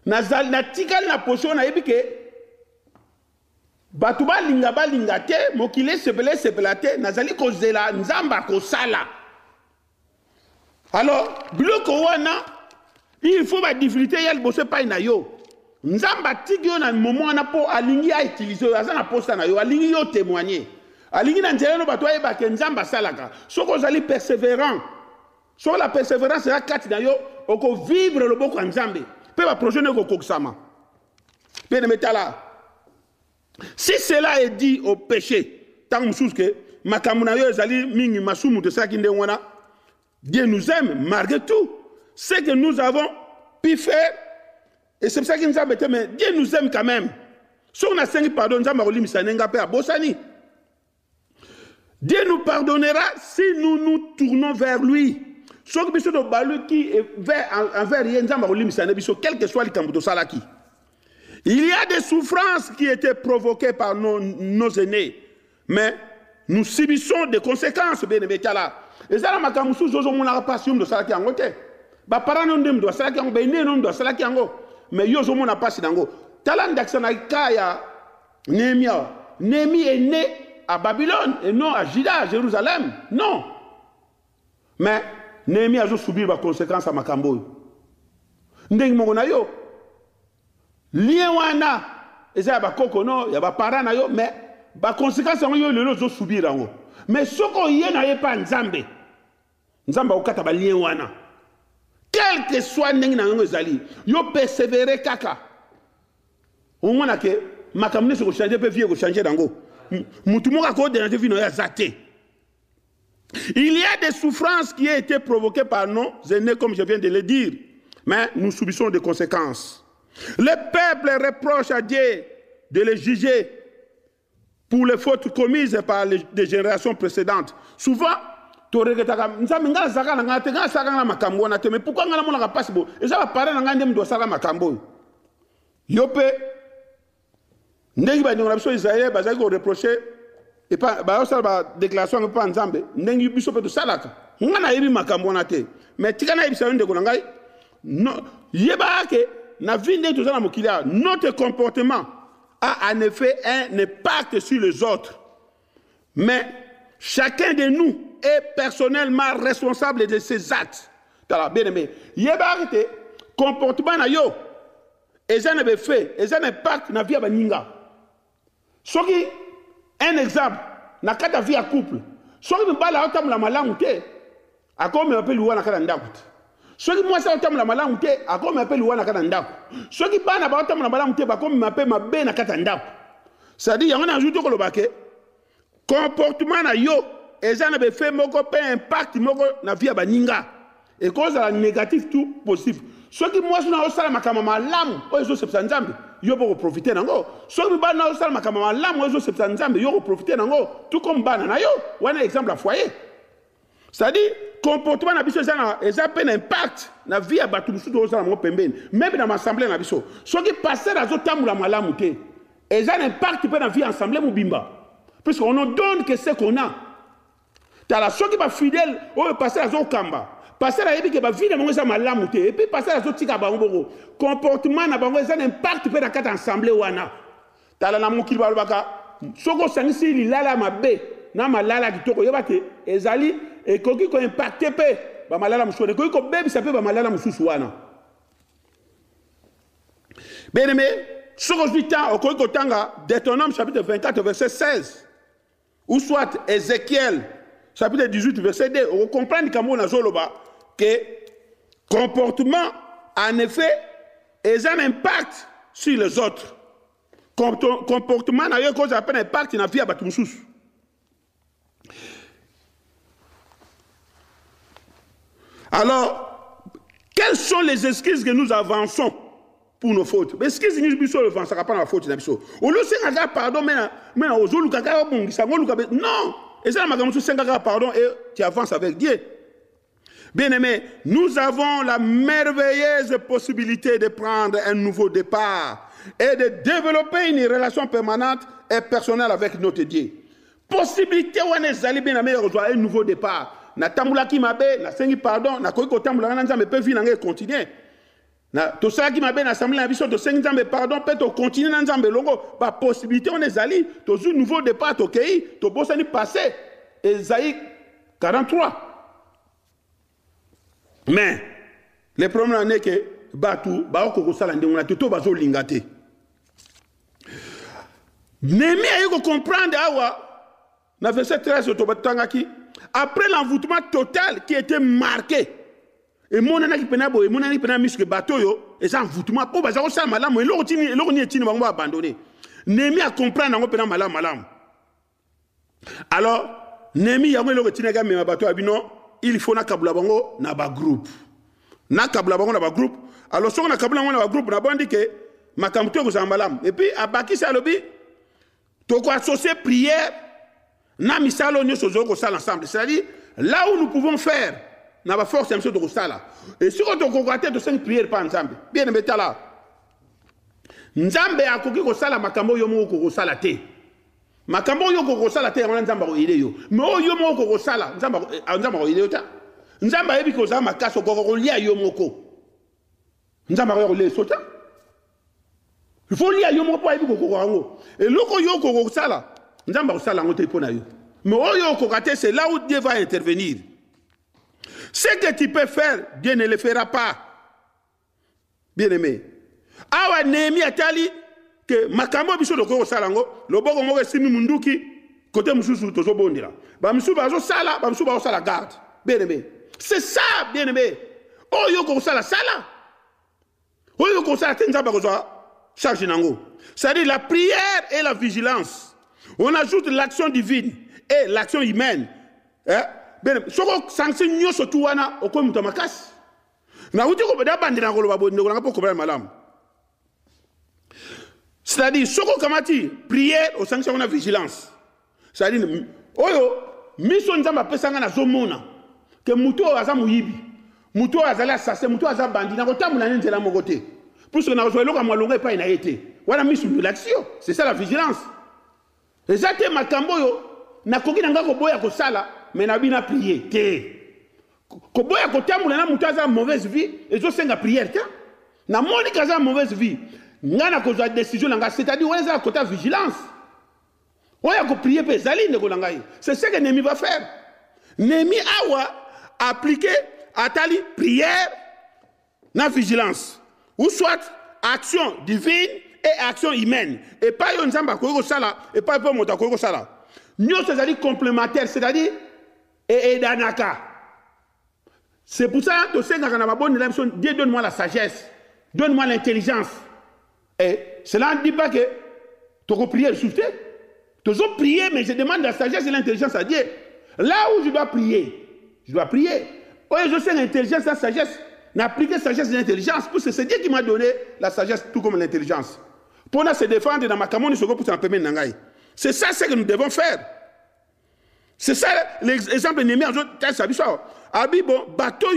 nazali na tikali na position na yebike Batuba linga te, mokile sepela te, nazali kozela nzamba kosala. Alors, bloko wana, il faut ba difficulté yel bosse pa na yo. Nzamba tigyo na moment na po alingi a utiliser, azana posta na yo, alingi yo témoigner. Alingi na nzela no batwa yeba ke nzamba salaka. Soko zali persévérant. Sur la persévérance ya kati na yo, oko vivre le boko nzambe. Pe ba projet ne ko koksama. Pe ne metala. Si cela est dit au péché, tant que Dieu nous aime malgré tout. Ce que nous avons pu faire, et c'est pour ça qu'il nous a mis, mais Dieu nous aime quand même. Si on a cinq pardon, Dieu nous pardonnera si nous nous tournons vers lui. Quel que soit le camp de Salaki. Il y a des souffrances qui étaient provoquées par nos aînés, mais nous subissons des conséquences. Et ça, ma camusou, je n'ai pas de Salaki en côté. Bah, parents n'ont de Salaki en côté, non de Salaki en côté. Mais yo, je n'ai pas de Talan d'Axanaïkaya, Néhémia. Néhémie est né à Babylone et non à Juda, à Jérusalem. Non. Mais Néhémie a subi des conséquences à Makambo. Ndeng Mogonayo. Lien wana eza ba kokono ya ba parents na yo mais ba conséquences yo le zo subir ango mais soko ye na ye pa nzambe nzamba okata ba lien wana quel que soit ndenge na yango ezali yo persévérer kaka omona ke makambo nyonso changer pe vie changer dango mutu moko akodéranger vie no ya zate. Il y a des souffrances qui ont été provoquées par nos aînés, comme je viens de le dire, mais nous subissons des conséquences. Le peuple reproche à Dieu de les juger pour les fautes commises par les générations précédentes. Souvent, mais pourquoi on n'a pas bon? Et ça va parler dans un doigt ça makambo. Yopé, ndenge ba ndonga biso Israël bazali ko reprocher et pas ba osala ba déclaration pas nzambe ndenge biso pe to salaka. Ngana yebi makambo na te. Mais tikana yebi sa ndeko na ngai. No, yeba ke na vie ndenge to zala mokila, notre comportement a en effet un impact sur les autres. Mais chacun de nous est personnellement responsable de ses actes. Bien aimé. Yébarte, comportement na yo, et ça ne fait, et ça n'impact na vie à baninga. Soki, un exemple, na kata vie à couple. Soki mbala otam la malamute, à quoi me appelle ouana kalandakut. Soki moi ça otam la malamute, à quoi me appelle ouana kalandakut. Soki bana ba otam la malamute, bah comme m'appelle ma be na katandak. C'est-à-dire, on a ajouté que le baquet, comportement na yo, et ça ne fait moko peu impact moko na vie à baninga. Et cause à la négative tout possible. Ceux qui moi sont au salam makamama lam, ozo septanzambe, yo pour profiter nango. Ceux qui ba na au salam makamama lam, ozo septanzambe, yo pour profiter nango. Tout comme bana na yo, ou un exemple à foyer. C'est-à-dire comportement na biso ça et ça peut impact na vie à batu musu au salam pembeni. Même dans l'assemblée na biso. Ceux qui passer à zotamu la malamu te. Et ça impact peut na vie ensemble mubimba. Puisqu'on nous donne que c'est qu'on a. T'as la ceux qui va fidèle, on passer à zokamba. Passer à l'époque, il y a des gens qui et puis passer à l'autre, comportement, il y a un impact sur la assemblée. Tu as la qui va si il y a la mabe, na malala qui toko yebate ezali et koki ko impacté pe ba malala musone koki ko bebi ça peut ba malala mususu wana. Bien aimé, sur 8 ans, au koki ko tanga Deutéronome chapitre 24 verset 16 ou soit Ézéchiel chapitre 18 verset 2, on comprend que comportement, en effet, est un impact sur les autres. Comportement n'a rien cause appelle impact dans la vie à Batumsous. Alors, quelles sont les excuses que nous avançons pour nos fautes? Mais excuses nous bisous le vent, ça pas la faute na biso. Au lieu de pardon, mais aux autres non. Et ça, pardon, et tu avances avec Dieu. Bien aimé, nous avons la merveilleuse possibilité de prendre un nouveau départ et de développer une relation permanente et personnelle avec notre Dieu. Possibilité où on est allé bien aimé, un nouveau départ. Na tamula ki mabe, na sengi pardon, na koiko tamula na nzambe pe vina nge continuer. Na to sala ki mabe na samla na biso to sengi nzambe pardon pe to continuer na nzambe longo ba possibilité on est allé to un nouveau départ to kei to bosani passé Esaïe 43. Mais le problème est que Batu, Baoko Salande, on a tout bazo lingate. Némi a eu comprendre dans verset 13 après l'envoûtement total qui était marqué. Et mon ana qui penabo, et mon ana qui penabo que bateau yo, et ça envoûtement pour bazo sal malam, et l'on y est bango abandonné. Némi a comprendre en penabo malam. Alors Némi a eu le retinaga mais bateau abino. Il faut na kabula bango na ba groupe. Na kabula bango na ba groupe. Alors si on a kabula bango na ba groupe, na bandi ke makamto ko zambalam. Et puis abaki sa lobi to ko associer prière na misalo nyoso zo ko sala ensemble. C'est-à-dire là où nous pouvons faire na ba force amso to ko sala. Et si on to ko kwaté to 5 prières pas ensemble. Bien aimé tala. Nzambe akoki ko sala makambo yo mo ko sala te. Makambo yo ko sala te ngana nzamba ko ile yo me o yo moko ko sala nzamba ko ile yo ta nzamba yebi ko za makaso ko lia yo moko nzamba ko ile sota il faut lia yo moko yebi ko rango et loko yo ko sala nzamba ko sala ngote pona yo me o yo ko kate c'est là où Dieu va intervenir. Ce que tu peux faire Dieu ne le fera pas. Bien aimé awa Néhémie atali que makambo biso loko salango loboko moko simi munduki côté mususu tozo bondira ba mususu bazo sala ba mususu bazo sala garde bien aimé c'est ça bien aimé oyo kosala sala oyo kosala te nzambe akozwa charge nango. C'est-à-dire la prière et la vigilance. On ajoute l'action divine et l'action humaine. Soko sanction nyoso tu wana okomi mutu makasi. Na uti ko bada bandi na koloba bonde ko ngapa ko bala malamu. C'est-à-dire soko kamati prière au sanction na vigilance. C'est-à-dire oyo mission nzamba pesanga na zomona que mutu aza muyibi. Mutu azala assassin, mutu aza bandi na kotamuna nzela mokote. Pour ce que nous avons pas une été. Voilà mission de l'action. C'est ça la vigilance. Exactement, Makamboyo, na koki nanga ko boya ko sala, mais na bina prier. Ko boya ko tamula na mutaza mauvaise vie, et zo senga prière ta. Na moni kaza mauvaise vie. Ngana ko za décision nanga, c'est-à-dire on est à côté vigilance. On a ko prier pe zali ne ko ngai. C'est ce que Némi va faire. Némi awa appliquer atali prière na vigilance. Ou soit action divine et action humaine. Et pas yon zamba koyoko sala, et pas yon mota koyoko sala. Nous, c'est-à-dire complémentaire, c'est-à-dire et danaka. C'est pour ça que Dieu donne-moi la sagesse, donne-moi l'intelligence. Et cela ne dit pas que tu vas prier, tu dois prier, mais je demande la sagesse et l'intelligence à Dieu. Là où je dois prier. Oui, je sais l'intelligence et la sagesse. N'appliquer sagesse et l'intelligence, parce que c'est Dieu qui m'a donné la sagesse tout comme l'intelligence. Pour nous se défendre dans ma camone, c'est ça ce que nous devons faire. C'est ça l'exemple de Némi. Bon, bateau,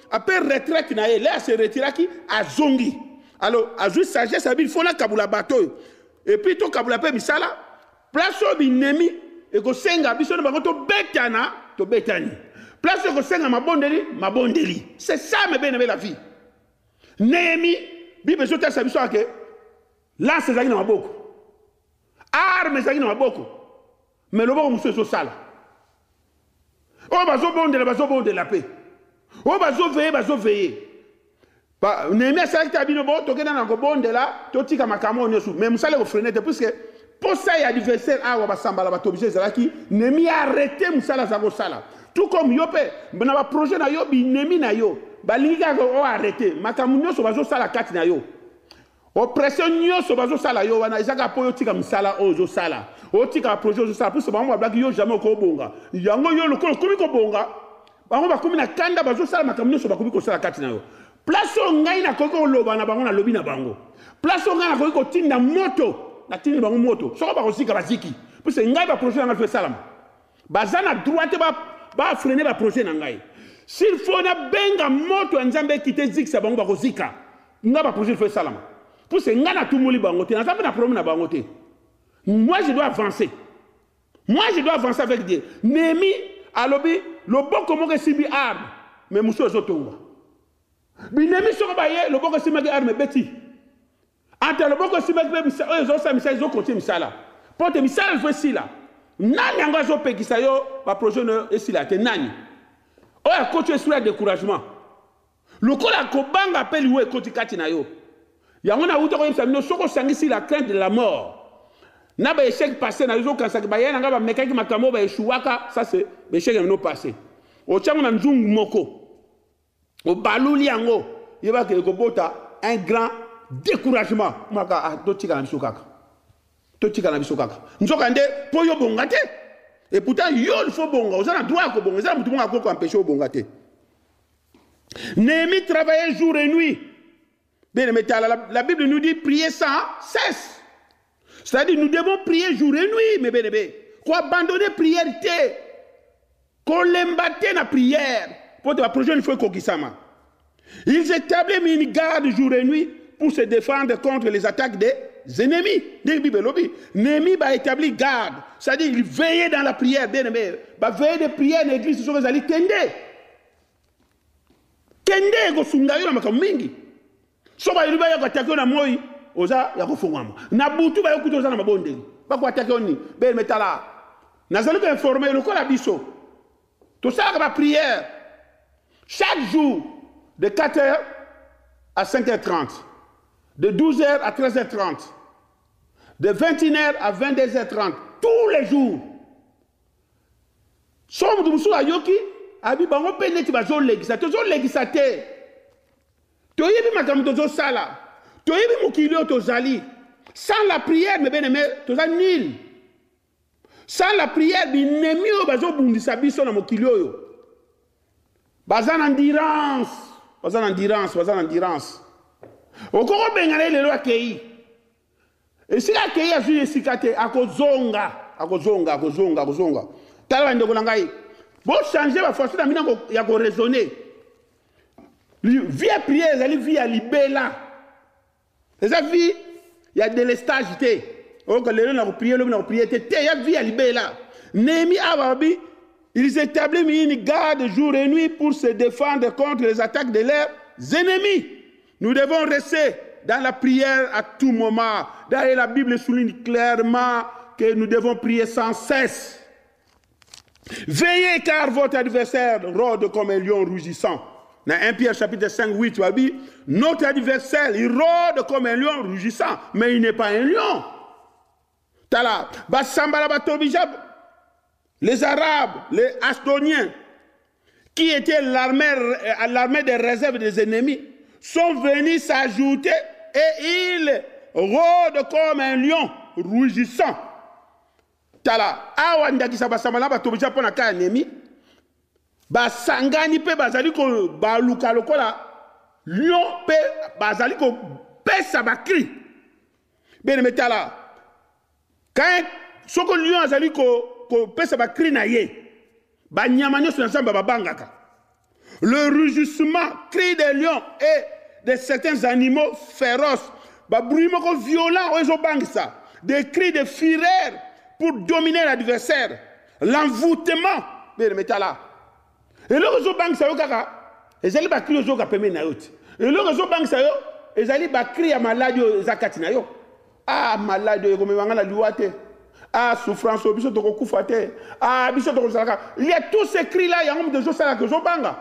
après retraite, là, se retire qui à Zongi. Alors, à juste sagesse, il faut la Kaboula bateau. Et puis, tout Kaboula pe misala, place au Némi, et que senga, biso de bateau, betana, to betani. Place que c'est ma bondeli. C'est ça, mes bien la vie. Némi, Bible sur terre, ça veut dire que là, c'est ça qui n'a beaucoup. Armes, ça qui n'a beaucoup. Mais le bon, c'est ça. Oh, bazo bonde la paix. Oh, bazo veiller. Némi, c'est ça qui t'a dit, tu es dans un bonde là, tu es dans un camon, mais vous savez, vous freinez, puisque pour ça, il y a adversaire, ah, on va s'emballer, on va t'obliger, Némi a arrêté, Moussala, Zagosala. Tout comme Yopé, ben un projet na yo, binemi na yo, balinga ko arrêté, makamunyo so bazo sala kati na yo. Oppression nyo so bazo sala yo wana izaka po yo tika misala ozo sala. O tika projet ozo sala, plus ba black yo jamais ko bonga. Yango yo lokolo komi ko bonga. Bango ba komi na kanda bazo sala makamunyo so ba komi ko sala kati na yo. Place o ngai na koko loba na bango na lobi na bango. Place o ngai na ko tinda moto, na tinda bango moto. So ba ko sika baziki. Plus ngai ba projet na fait salam. Bazana droite ba freiner ba projet na ngai. S'il faut na benga moto nzambe kite zik sa bango ba ko zika. Nga ba projet fait salam. Pour ce nga na tumuli bango te, na ça na problème na bango te. Moi je dois avancer. Moi je dois avancer avec Dieu. Némi alobi le boko mo ke sibi arme mais muso zotonga. Bi Némi soko ba ye le boko sibi arme beti. Ante le boko sibi be misala zo sa misala zo continue misala. Porte misala fait si là. Nani anga zo pekisa yo ba projet no esila te nani. Oya coach sur le découragement. Le kola ko banga appelle we coach kati na yo. Yango na uto ko yebisa no soko sangisi la crainte de la mort. Na ba échec passé na zo kansa ba yana nga ba mekaki makamo ba eshuwaka, ça c'est échec no passé. O chango na nzungu moko. O baluli yango yeba ke ko bota un grand découragement. Maka to tika na bisokaka. Totika na bisokaka. Nzoka nde po yo bongate. Et pourtant yo il faut bonga. Oza na droit ko bonga. Oza mutu bonga ko empêcher o bongate. Némi travaillait jour et nuit. Bien, la Bible nous dit prier sans cesse. C'est-à-dire nous devons prier jour et nuit, mais bien, qu'on abandonne la prière, qu'on l'embatte la prière. Pour la prochaine fois qu'on sama. Ils établissent une garde jour et nuit pour se défendre contre les attaques des ennemis. Némi va établir garde. C'est-à-dire il veillait dans la prière, bien aimé. Veiller de prière dans l'église, c'est ce qu'ils tendent. Tendez go sungayo na makamingi. So ba iliba ya kwatako na moi oza ya kufungama. Na butu ba yokuto oza na mabondeli. Ba kwatako ni be metala. Na zalu ka informer le kola biso. Tout ça ba prière. Chaque jour de 4h à 5h30. De 12h à 13h30. De 21h à 22h30. Tous les jours. Somme de musu ayoki abi bango pene ti bazo législateur toyebi makambo tozosala toyebi mokili oyo tozali sans la prière mes bien-aimés toza nil sans la prière binemi oyo bazobundisa biso na mokili oyo baza na endurance okoko bengana lelo akei esika akei azwi esika te akozonga tala bandeko na ngai bochange bafaso na bino ya koraisonne vie ya prière ezali vie ya libela eza vie ya délestage te oyoka lelo na koprie lobi na koprie te ya vie ya libela Néhémie ababi ils établissent une garde jour et nuit pour se défendre contre les attaques de leurs ennemis. Nous devons rester dans la prière à tout moment. D'ailleurs, la Bible souligne clairement que nous devons prier sans cesse. Veillez car votre adversaire rôde comme un lion rugissant. Dans 1 Pierre chapitre 5, 8, tu as dit, notre adversaire, il rôde comme un lion rugissant, mais il n'est pas un lion. Tala, Bassambala Batobijab, les Arabes, les Asdoniens, qui étaient l'armée des réserves des ennemis, sont venus s'ajouter et ils rôdent comme un lion rugissant. Tala, awandaki sa Bassambala Batobijab pour la cas ennemi, Basangani pe bazali ko baluka lokola lion pe bazali ko pesa bakri. Bien metala. Quand soko lion azali ko pesa bakri na ye. Ba nyamanya sur ensemble babangaka. Le rugissement, cri des lions et de certains animaux féroces. Ba bruit moko violent ozo bangisa. Des cris de fureur pour dominer l'adversaire. L'envoûtement. Bien metala. Et le réseau banque ça yo kaka ezali ba cri zo ka peme na yo ti et le réseau banque ça yo ezali ba cri ya maladi yo zakati na yo maladi yo comme bangala liwate souffrance biso to kokufa te biso to salaka il y a tous ces cris là ya ngom de zo sala que zo banga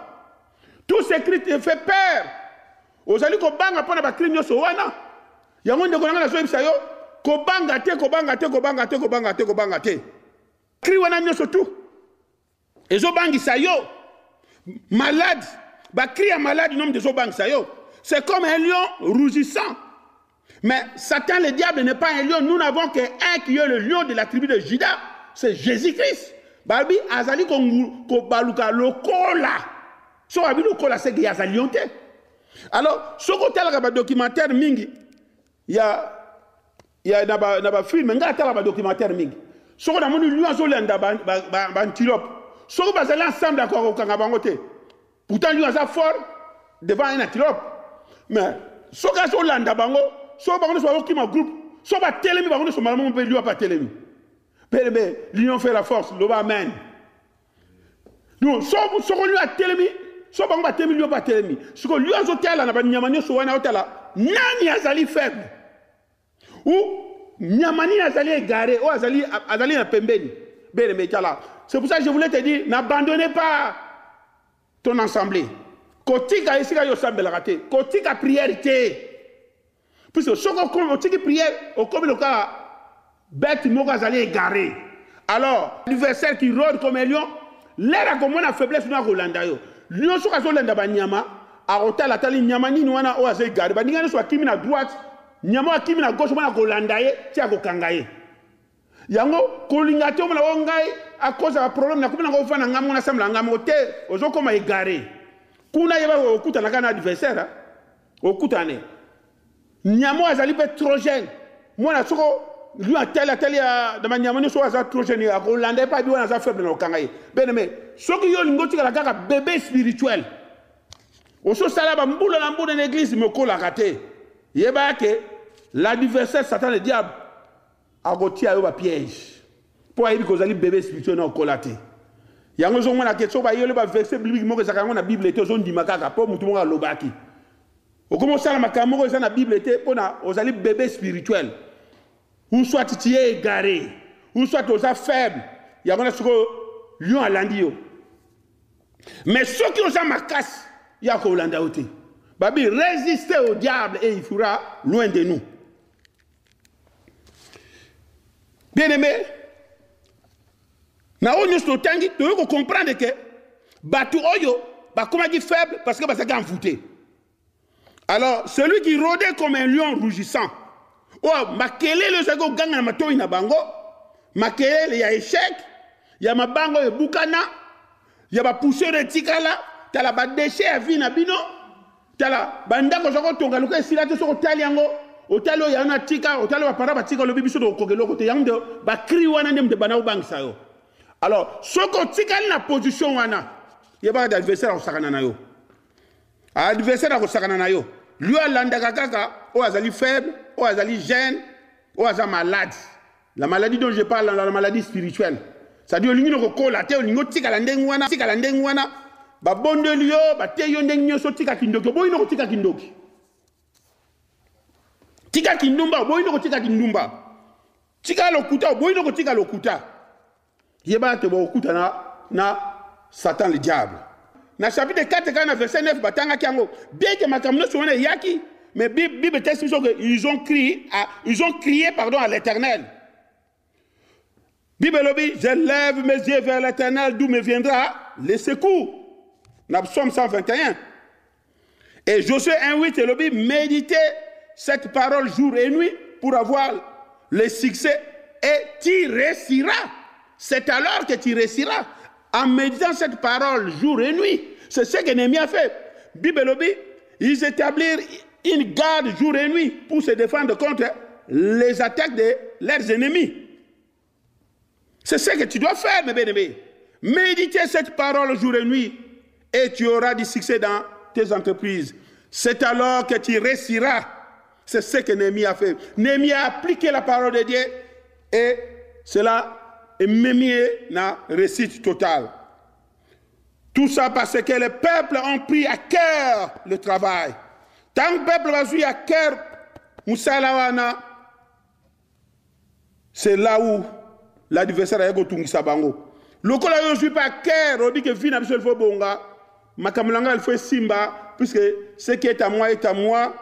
tous ces cris te fait peur ozali ko banga pona ba cri nyoso wana ya ngom de ko ngala zo bisa yo ko banga te cri wana nyoso tout ezo bangi sa yo malade, bah crie à malade, nom de Zobang Sayo. C'est comme un lion rougissant. Mais Satan, le diable, n'est pas un lion. Nous n'avons qu'un qui est le lion de la tribu de Juda. C'est Jésus-Christ. Babi, Azali, ko baluka, le kola. So, abi, le kola, c'est qu'il y a Azali, alors, ce côté là, le documentaire Mingi, il y a un film, il y a un documentaire Mingi. Ce qu'on a mon lion, c'est un antilope. Si vous allez ensemble d'accord au Kangabangote, pourtant lui a fort devant un antilope. Mais si vous allez Landa Bango, si vous allez qui groupe, si vous allez télémi, vous allez normalement lui a pas télémi. Mais l'union fait la force, le amen. Nous, si vous lui a télémi, si vous allez télémi, lui a pas télémi. Si vous lui a zoté là, n'a nyamani sur wana hotela, nani azali faible. Ou nyamani azali égaré, ou azali na pembeni. Ben mais c'est pour ça que je voulais te dire, n'abandonnez pas ton assemblée. Kotika ici ka yo sambe la raté. Kotika prière puisque ce qu'on dit prière au comme le cas bête moko azali égaré. Alors, l'adversaire qui rôde comme un lion, l'air a comme on a faiblesse na Rolanda yo. Lion so ka zo lenda ba nyama, a rotala tali nyama ni wana o azali égaré. Ba ninga so akimi na droite, nyama akimi na gauche mona Rolanda ye, ti akokangaye. Yango kolinga te omona ngai à cause d'un problème na kuma ngo fana ngamo na samla ngamo te ozo koma égaré kuna yeba okuta na kana adversaire okutane nyamo azali pe trop jeune mona soko lui a tel ya de nyamo ni so aza trop jeune ya ko lande pa bi wana za faible na kangai beneme soki yo lingo tika la kaka bébé spirituel oso sala ba mbula na mbula na église me ko la raté yeba ke l'adversaire Satan le diable a gotti a yo ba piège pour aider que les bébés spirituels n'ont collaté. Il y a un question ba yele ba verset biblique mo que ça na Bible était zone di makaka pour mutu mo lobaki. O comment ça la makamo ko ça na Bible était pour na ozali bébé spirituel. Ou soit tu es égaré, ou soit tu es faible. Il y a un ce que lion alandi yo. Mais ceux qui ont ma casse, il y a ko landa oté. Babi résister au diable et il fera loin de nous. Bien-aimé, na onyo sto tangi to ko comprendre que batu oyo ba comment dire faible parce que ba ça envoûté. Alors, celui qui rôdait comme un lion rougissant. Oh, makele le sego ganga mato ina bango. Makele ya échec. Ya mabango e bukana. Ya ba pousser de tikala. Tala ba déchet à vie na bino. Tala bandako soko tonga luka silate soko tali yango. Otalo ya na tika, otalo ba para ba tika lo bibiso do kokelo kote yango ba kri wana ndem de bana ubangisa yo. Alors, soko tika na position wana. Yeba d'adversaire au sakana na yo. Adversaire au sakana na yo. Lui a l'andaka kaka, ou azali faible, ou azali jeune, ou azali malade. La maladie dont je parle, la maladie spirituelle. C'est-à-dire, l'ingino ko la te, l'ingino tika la ndengwana, ba bonde liyo, ba te yo ndengyo so tika kindoki, bo ino tika kindoki. Tika kindumba, bo ino tika kindumba. Tika lokuta, bo ino tika lokuta. Yeba te bo okuta na Satan le diable. Dans le chapitre 4, quand on a verset 9, bien que ma caméra soit yaki, mais Bible t'explique qu'ils ont crié, à l'Éternel. Bible dit, je lève mes yeux vers l'Éternel, d'où me viendra le secours. Dans Psaume 121. Et Josué 1:8, il dit, méditez cette parole jour et nuit pour avoir le succès et tu réussiras. C'est alors que tu réussiras. En méditant cette parole jour et nuit. C'est ce que Néhémie a fait. Bible dit, ils établirent une garde jour et nuit pour se défendre contre les attaques de leurs ennemis. C'est ce que tu dois faire, mes bien-aimés. Méditer cette parole jour et nuit et tu auras du succès dans tes entreprises. C'est alors que tu réussiras. C'est ce que Néhémie a fait. Néhémie a appliqué la parole de Dieu et cela est mis dans réussite totale. Tout ça parce que les peuples ont pris à cœur le travail. Tant que le peuple a pris à cœur Moussalawana, c'est là où l'adversaire a goûté Sabango. Le col a joué pas à cœur, on dit que vient absolument faut bonga, makamulanga il faut simba, puisque ce qui est à moi,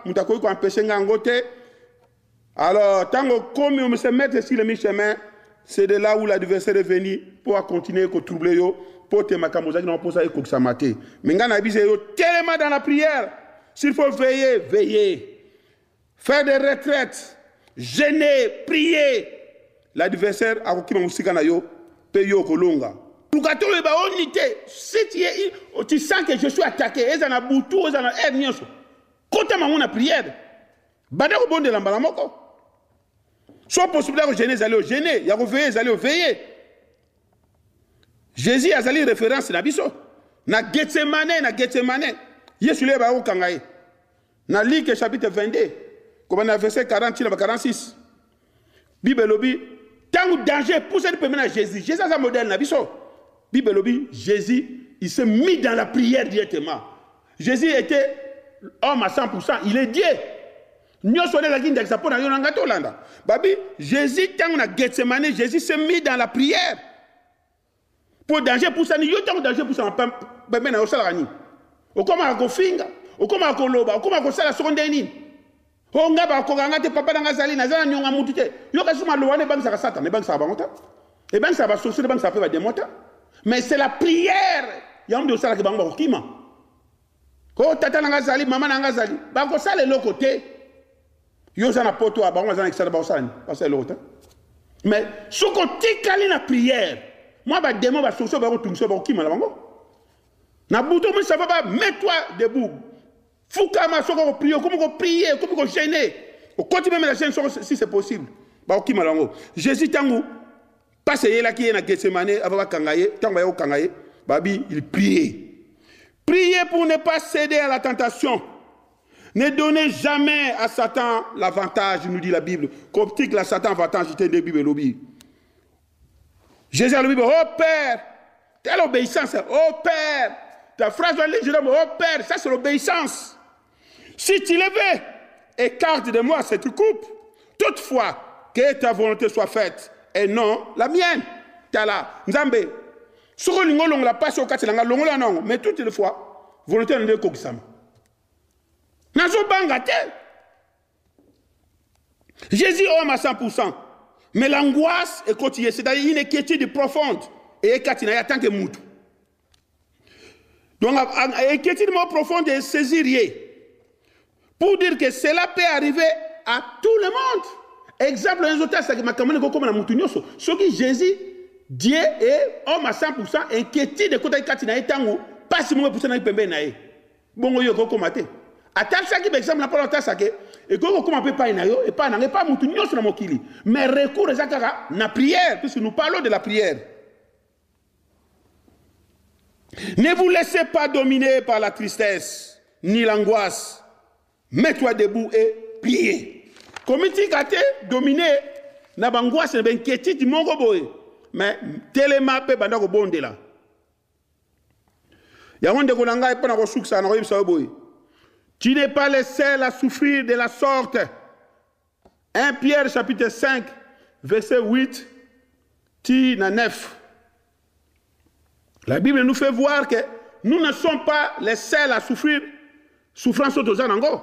mutako ko empêcher ngangote. Alors tant que on se mettre sur le mi-chemin, c'est de là où l'adversaire est venu pour continuer à troubler yo, pour te makamoza qui n'ont pas ça et koksamate. Mais ngana abise yo tellement dans la prière, s'il faut veiller, veiller. Faire des retraites, gêner, prier. L'adversaire a kokima musikana yo, payo kolonga. Si tu sens que je suis attaqué, et ça n'a boutou, et ça n'a air nyoso. Quand tu as prière, bada ko bonde la mbalamoko. Soit possible de gêner, ils allaient gêner. Il y a veiller, ils allaient veiller. Jésus a sali référence na biso. Na Gethsemane. Yesu le ba okangaye. Na Luc chapitre 22. Comme on a verset 40 à 46. Bible lobi tant danger pour cette permet à Jésus. Jésus a un modèle na biso. Bible lobi Jésus, il s'est mis dans la prière directement. Jésus était homme à 100%, il est Dieu. Jésus, quand on a Gethsemane, Jésus s'est mis dans la prière. Pour danger pour ça, il y a danger pour ça. On commence à finga, on commence à loba, on commence à la seconde année. On a pas encore un papa dans la salle, on a un moutite. Il y a un loin de banque à Satan, les banques ça va monter. Les banques ça va saucer, les banques ça va démonter. Mais c'est la prière. Il y a un de ça qui va en kima. Oh, tata n'a pas maman n'a pas banque ça le côté. Yo za na poto a bango za na kisala ba osani parce que l'autre. Mais ce côté kali na prière. Moi ba démon ba soso ba ko tungso ba ko kima la bango. Na buto mo ça va pas mets-toi debout. Fukama soko prier comme ko gêner. Au côté même la chaîne si c'est possible. Ba ko kima la bango. Jésus tangu passe yela ki na Gethsemane ava kangaye, tangu ba yo kangaye, babi il priait. Priez pour ne pas céder à la tentation. Ne donnez jamais à Satan l'avantage, nous dit la Bible. Qu'optique la Satan avantage, j'étais de Bible lobby. Jésus a le Bible, oh Père, telle obéissance, oh Père. Ta phrase de l'île, je dis, oh Père, ça c'est l'obéissance. Si tu le veux, écarte de moi cette coupe. Toutefois, que ta volonté soit faite et non la mienne. Tala, Nzambe. Sur le long la passe au cas, c'est la longue non, mais toutes les fois, volonté de Kokisama. Jésus homme à 100%. Mais l'angoisse est quotidienne, c'est-à-dire une inquiétude profonde. Et il y a tant que moutou. Donc, l'inquiétude profonde est saisir. Pour dire que cela peut arriver à tout le monde. Exemple, les autres, c'est que ma camarade comme la montagne. Ce qui Jésus, Dieu est homme à 100%, inquiété de côté de Katina et Tango, pas si moi pour ça n'a pas bien. Bon, yo ko mate. Atal ça qui par exemple la parole ça que et ko comment peut pas inayo et pas n'a pas montagne sur la mokili. Mais recours à la prière puisque nous parlons de la prière. Ne vous laissez pas dominer par la tristesse ni l'angoisse. Mets-toi debout et priez. Comme tu as dominé, na bangouase na benkéti di mongo boy. Mais telema pe banda ko bonde la. Ya wonde ko nanga e pa na ko suksa na ko yibsa boy. Tu n'es pas le seul à souffrir de la sorte. 1 Pierre chapitre 5 verset 8 na 9. La Bible nous fait voir que nous ne sommes pas les seuls à souffrir souffrance aux anango.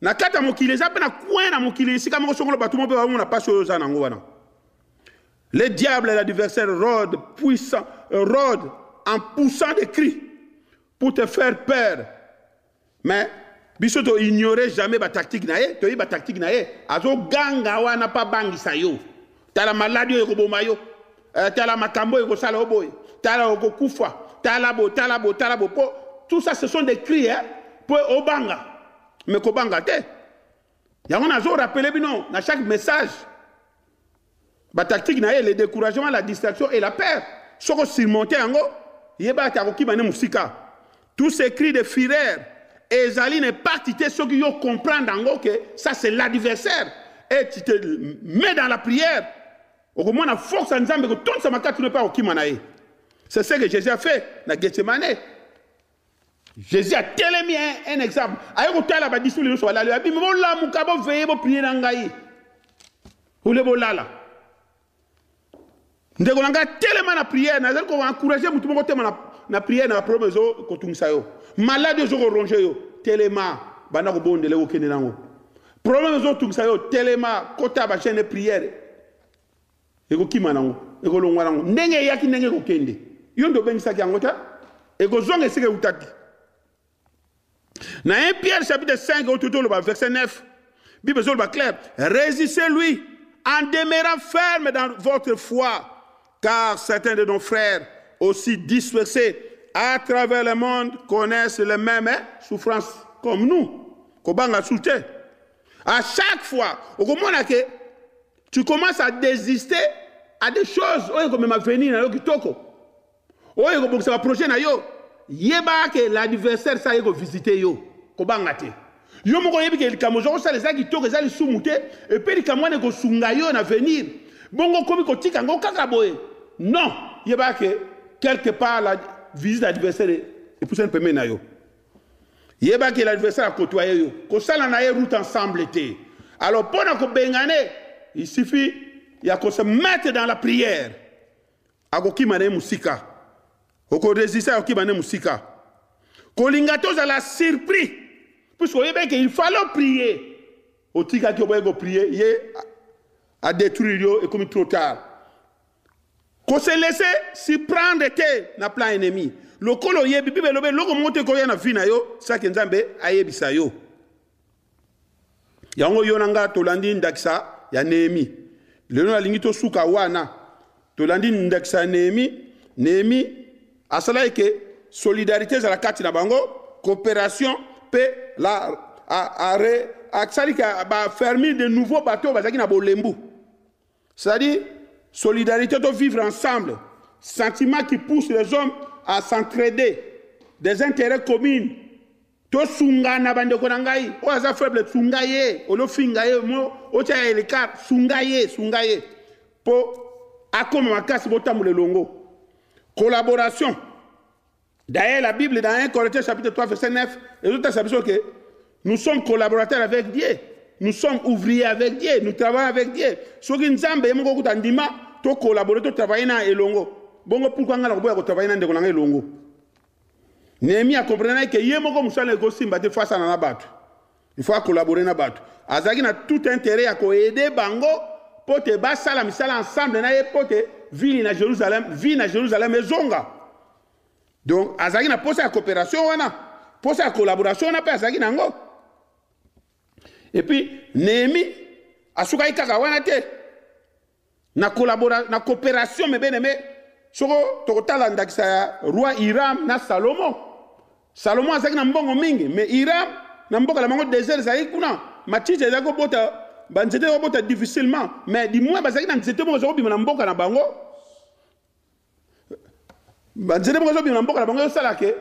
Na kata mokili za pe na kwena mokili sika moko songolo batu mo pe ba na passe aux anango wana. Le diable et l'adversaire rôde en poussant des cris pour te faire peur. Mais bisoto ignorer jamais ba tactique na ye, to yi ba tactique na ye, azo ganga wana pa bangisa yo. Tala maladie yo ko boma yo. Tala makambo yo ko sala oboy. Tala ko kufa, tala bo. Tout ça ce sont des cris hein, pour obanga. Mais ko banga te. Ya on a zo rappeler bino na chaque message. Ba tactique na ye le découragement, la distraction et la peur. Soko surmonter ango, yeba ta ko kibane musika. Tous ces cris de fureur et Zali n'est pas tité ceux qui comprennent ango que ça c'est l'adversaire et tu te mets dans la prière. Au moins la force en Nzambe que tout ça m'a ne pas au kimanae. C'est ce que Jésus a fait dans Gethsemane. Jésus a tellement un exemple. Aïe ko tala ba disciples no so la le bi mo la mu ka bo veye bo prier na ngai. Ou le bo lala. Ndeko nanga tellement na prière na ko encourager mutu mo tema na prière na promeso ko tungisa yo. Malade zo ko ronger yo. Tellement bana ko bondele ko kene nango. Problème zo tungisa yo tellement kota ba chaîne prière. Eko kima nango. Eko longwa nango. Ndenge yaki ndenge ko kende. Yondo bengisa ki angota. Eko zonge sike utaki. Dans 1 Pierre chapitre 5 au total verset 9. Bible est clair. Résistez-lui en demeurant ferme dans votre foi, car certains de nos frères aussi dispersés à travers le monde connaissent les mêmes souffrances comme nous. À chaque fois, tu commences à désister à des choses comme ma venir qui toko. Comme ça va prochain yo. Yeba que l'adversaire ça yego visiter yo. Kobangate. Yo moko yebi ke likamozo ça les qui toko ça les soumouté et puis likamwane ko sunga yo na venir. Bongo komi ko tika ngo kaka boye. Non, yeba que quelque part la visite l'adversaire et pour ça ne peut mener na yo. Yeba que l'adversaire a côtoyé yo. Ko sala na ye route ensemble été. Alors pendant ko bengane, il suffit il y a qu'on se mettre dans la prière. Akoki mané musika. Oko résister à okibane musika. Kolingato za la surpris. Puisqu'on yebe qu'il fallait prier. Otika ki oboye go prier, yé a détruire yo et comme trop tard. Qu'on se laisse s'y prendre te na plan ennemi. Le kolo yebi bibe lobe loko monte ko ya na vina yo, ça ke Nzambe ayebisa yo. Yango yonanga tolandi ndakisa ya Néhémie. Leno na lingito suka wana. Tolandi ndakisa Néhémie asala que solidarité za la kati na bango, coopération pe la a fermer de nouveaux bateaux bazaki na bolembu. C'est-à-dire solidarité de vivre ensemble, sentiment qui pousse les hommes à s'entraider, des intérêts communs. To sunga na bande ko ngai, o aza faible sungaye, o lo fingaye mo o tia eleka sungaye po akoma makasi botamule longo. Collaboration. D'ailleurs, la Bible, dans 1 Corinthiens chapitre 3, verset 9, les autres s'aperçoivent que nous sommes collaborateurs avec Dieu. Nous sommes ouvriers avec Dieu. Nous travaillons avec Dieu. Ce qui nous semble, c'est que collaborer, tu travailles dans Elongo. Bon, pourquoi on travaille dans Elongo? Néhémie a compris que Yemoko Moussa Negosim de face à Nabat. Il faut collaborer dans Nabat. Azaki a tout intérêt à aider Bango pour te battre la mission ensemble pour te vivre à Jérusalem et Zonga. Donc, Azaki a posé la coopération, posé la collaboration, on a pas Azaki Nango. Et puis Néhémie asuka ikaka wana te na coopération me bien-aimé soko tokotala ndakisa ya roi Hiram na Salomon. Salomon azaki na mbongo mingi mais Hiram na mboka la bango désert zaki kuna matiti ezaki kobota banzete kobota difficilement mais du moins bazaki na nzete moko ezokobima na mboka na bango banzete moko ezokobima na mboka na bango yosala ke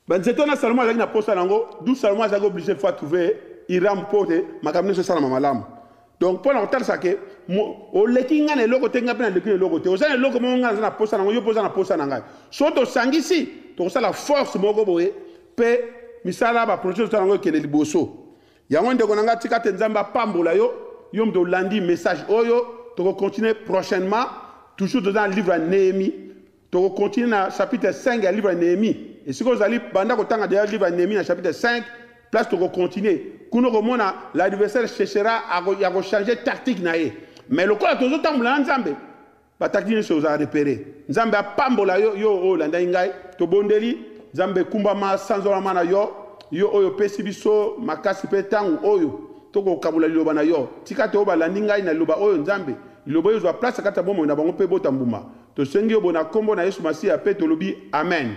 banzete wana Salomon azaki na posa nango d'où Salomon azaki obligé de fois trouver Hiram pote makambo nyonso esalama malamu. Donc pour l'entendre ça que au lekinga ne loko tenga pena lekinga loko te osana loko mo ngana na posa nango yo posa na posa nanga so to sangisi to ça la force moko boye pe misala ba projet to nango kele liboso yango ndeko nanga tika te nzamba pambola yo yo mdo landi message oyo to continuer prochainement toujours dans le livre de Néhémie to continuer na chapitre 5 du livre de Néhémie et si vous allez banda ko tanga de livre de Néhémie na chapitre 5 place to continuer kuno komona l'adversaire cherchera à changer tactique nae mais le quoi tozo tambula nzambe ba tactique chose à repérer nzambe apambola yo o landa ngai to bondeli nzambe kumbama sanzola mana yo oyo pesi biso makasi pe tangu oyo toko kabula liloba na yo tika te oba landi ngai na liloba oyo nzambe liloba yo zo place kata bomo na bango pe botambuma to sengi yo bona kombo na Yesu Masiya pe to lobi amen.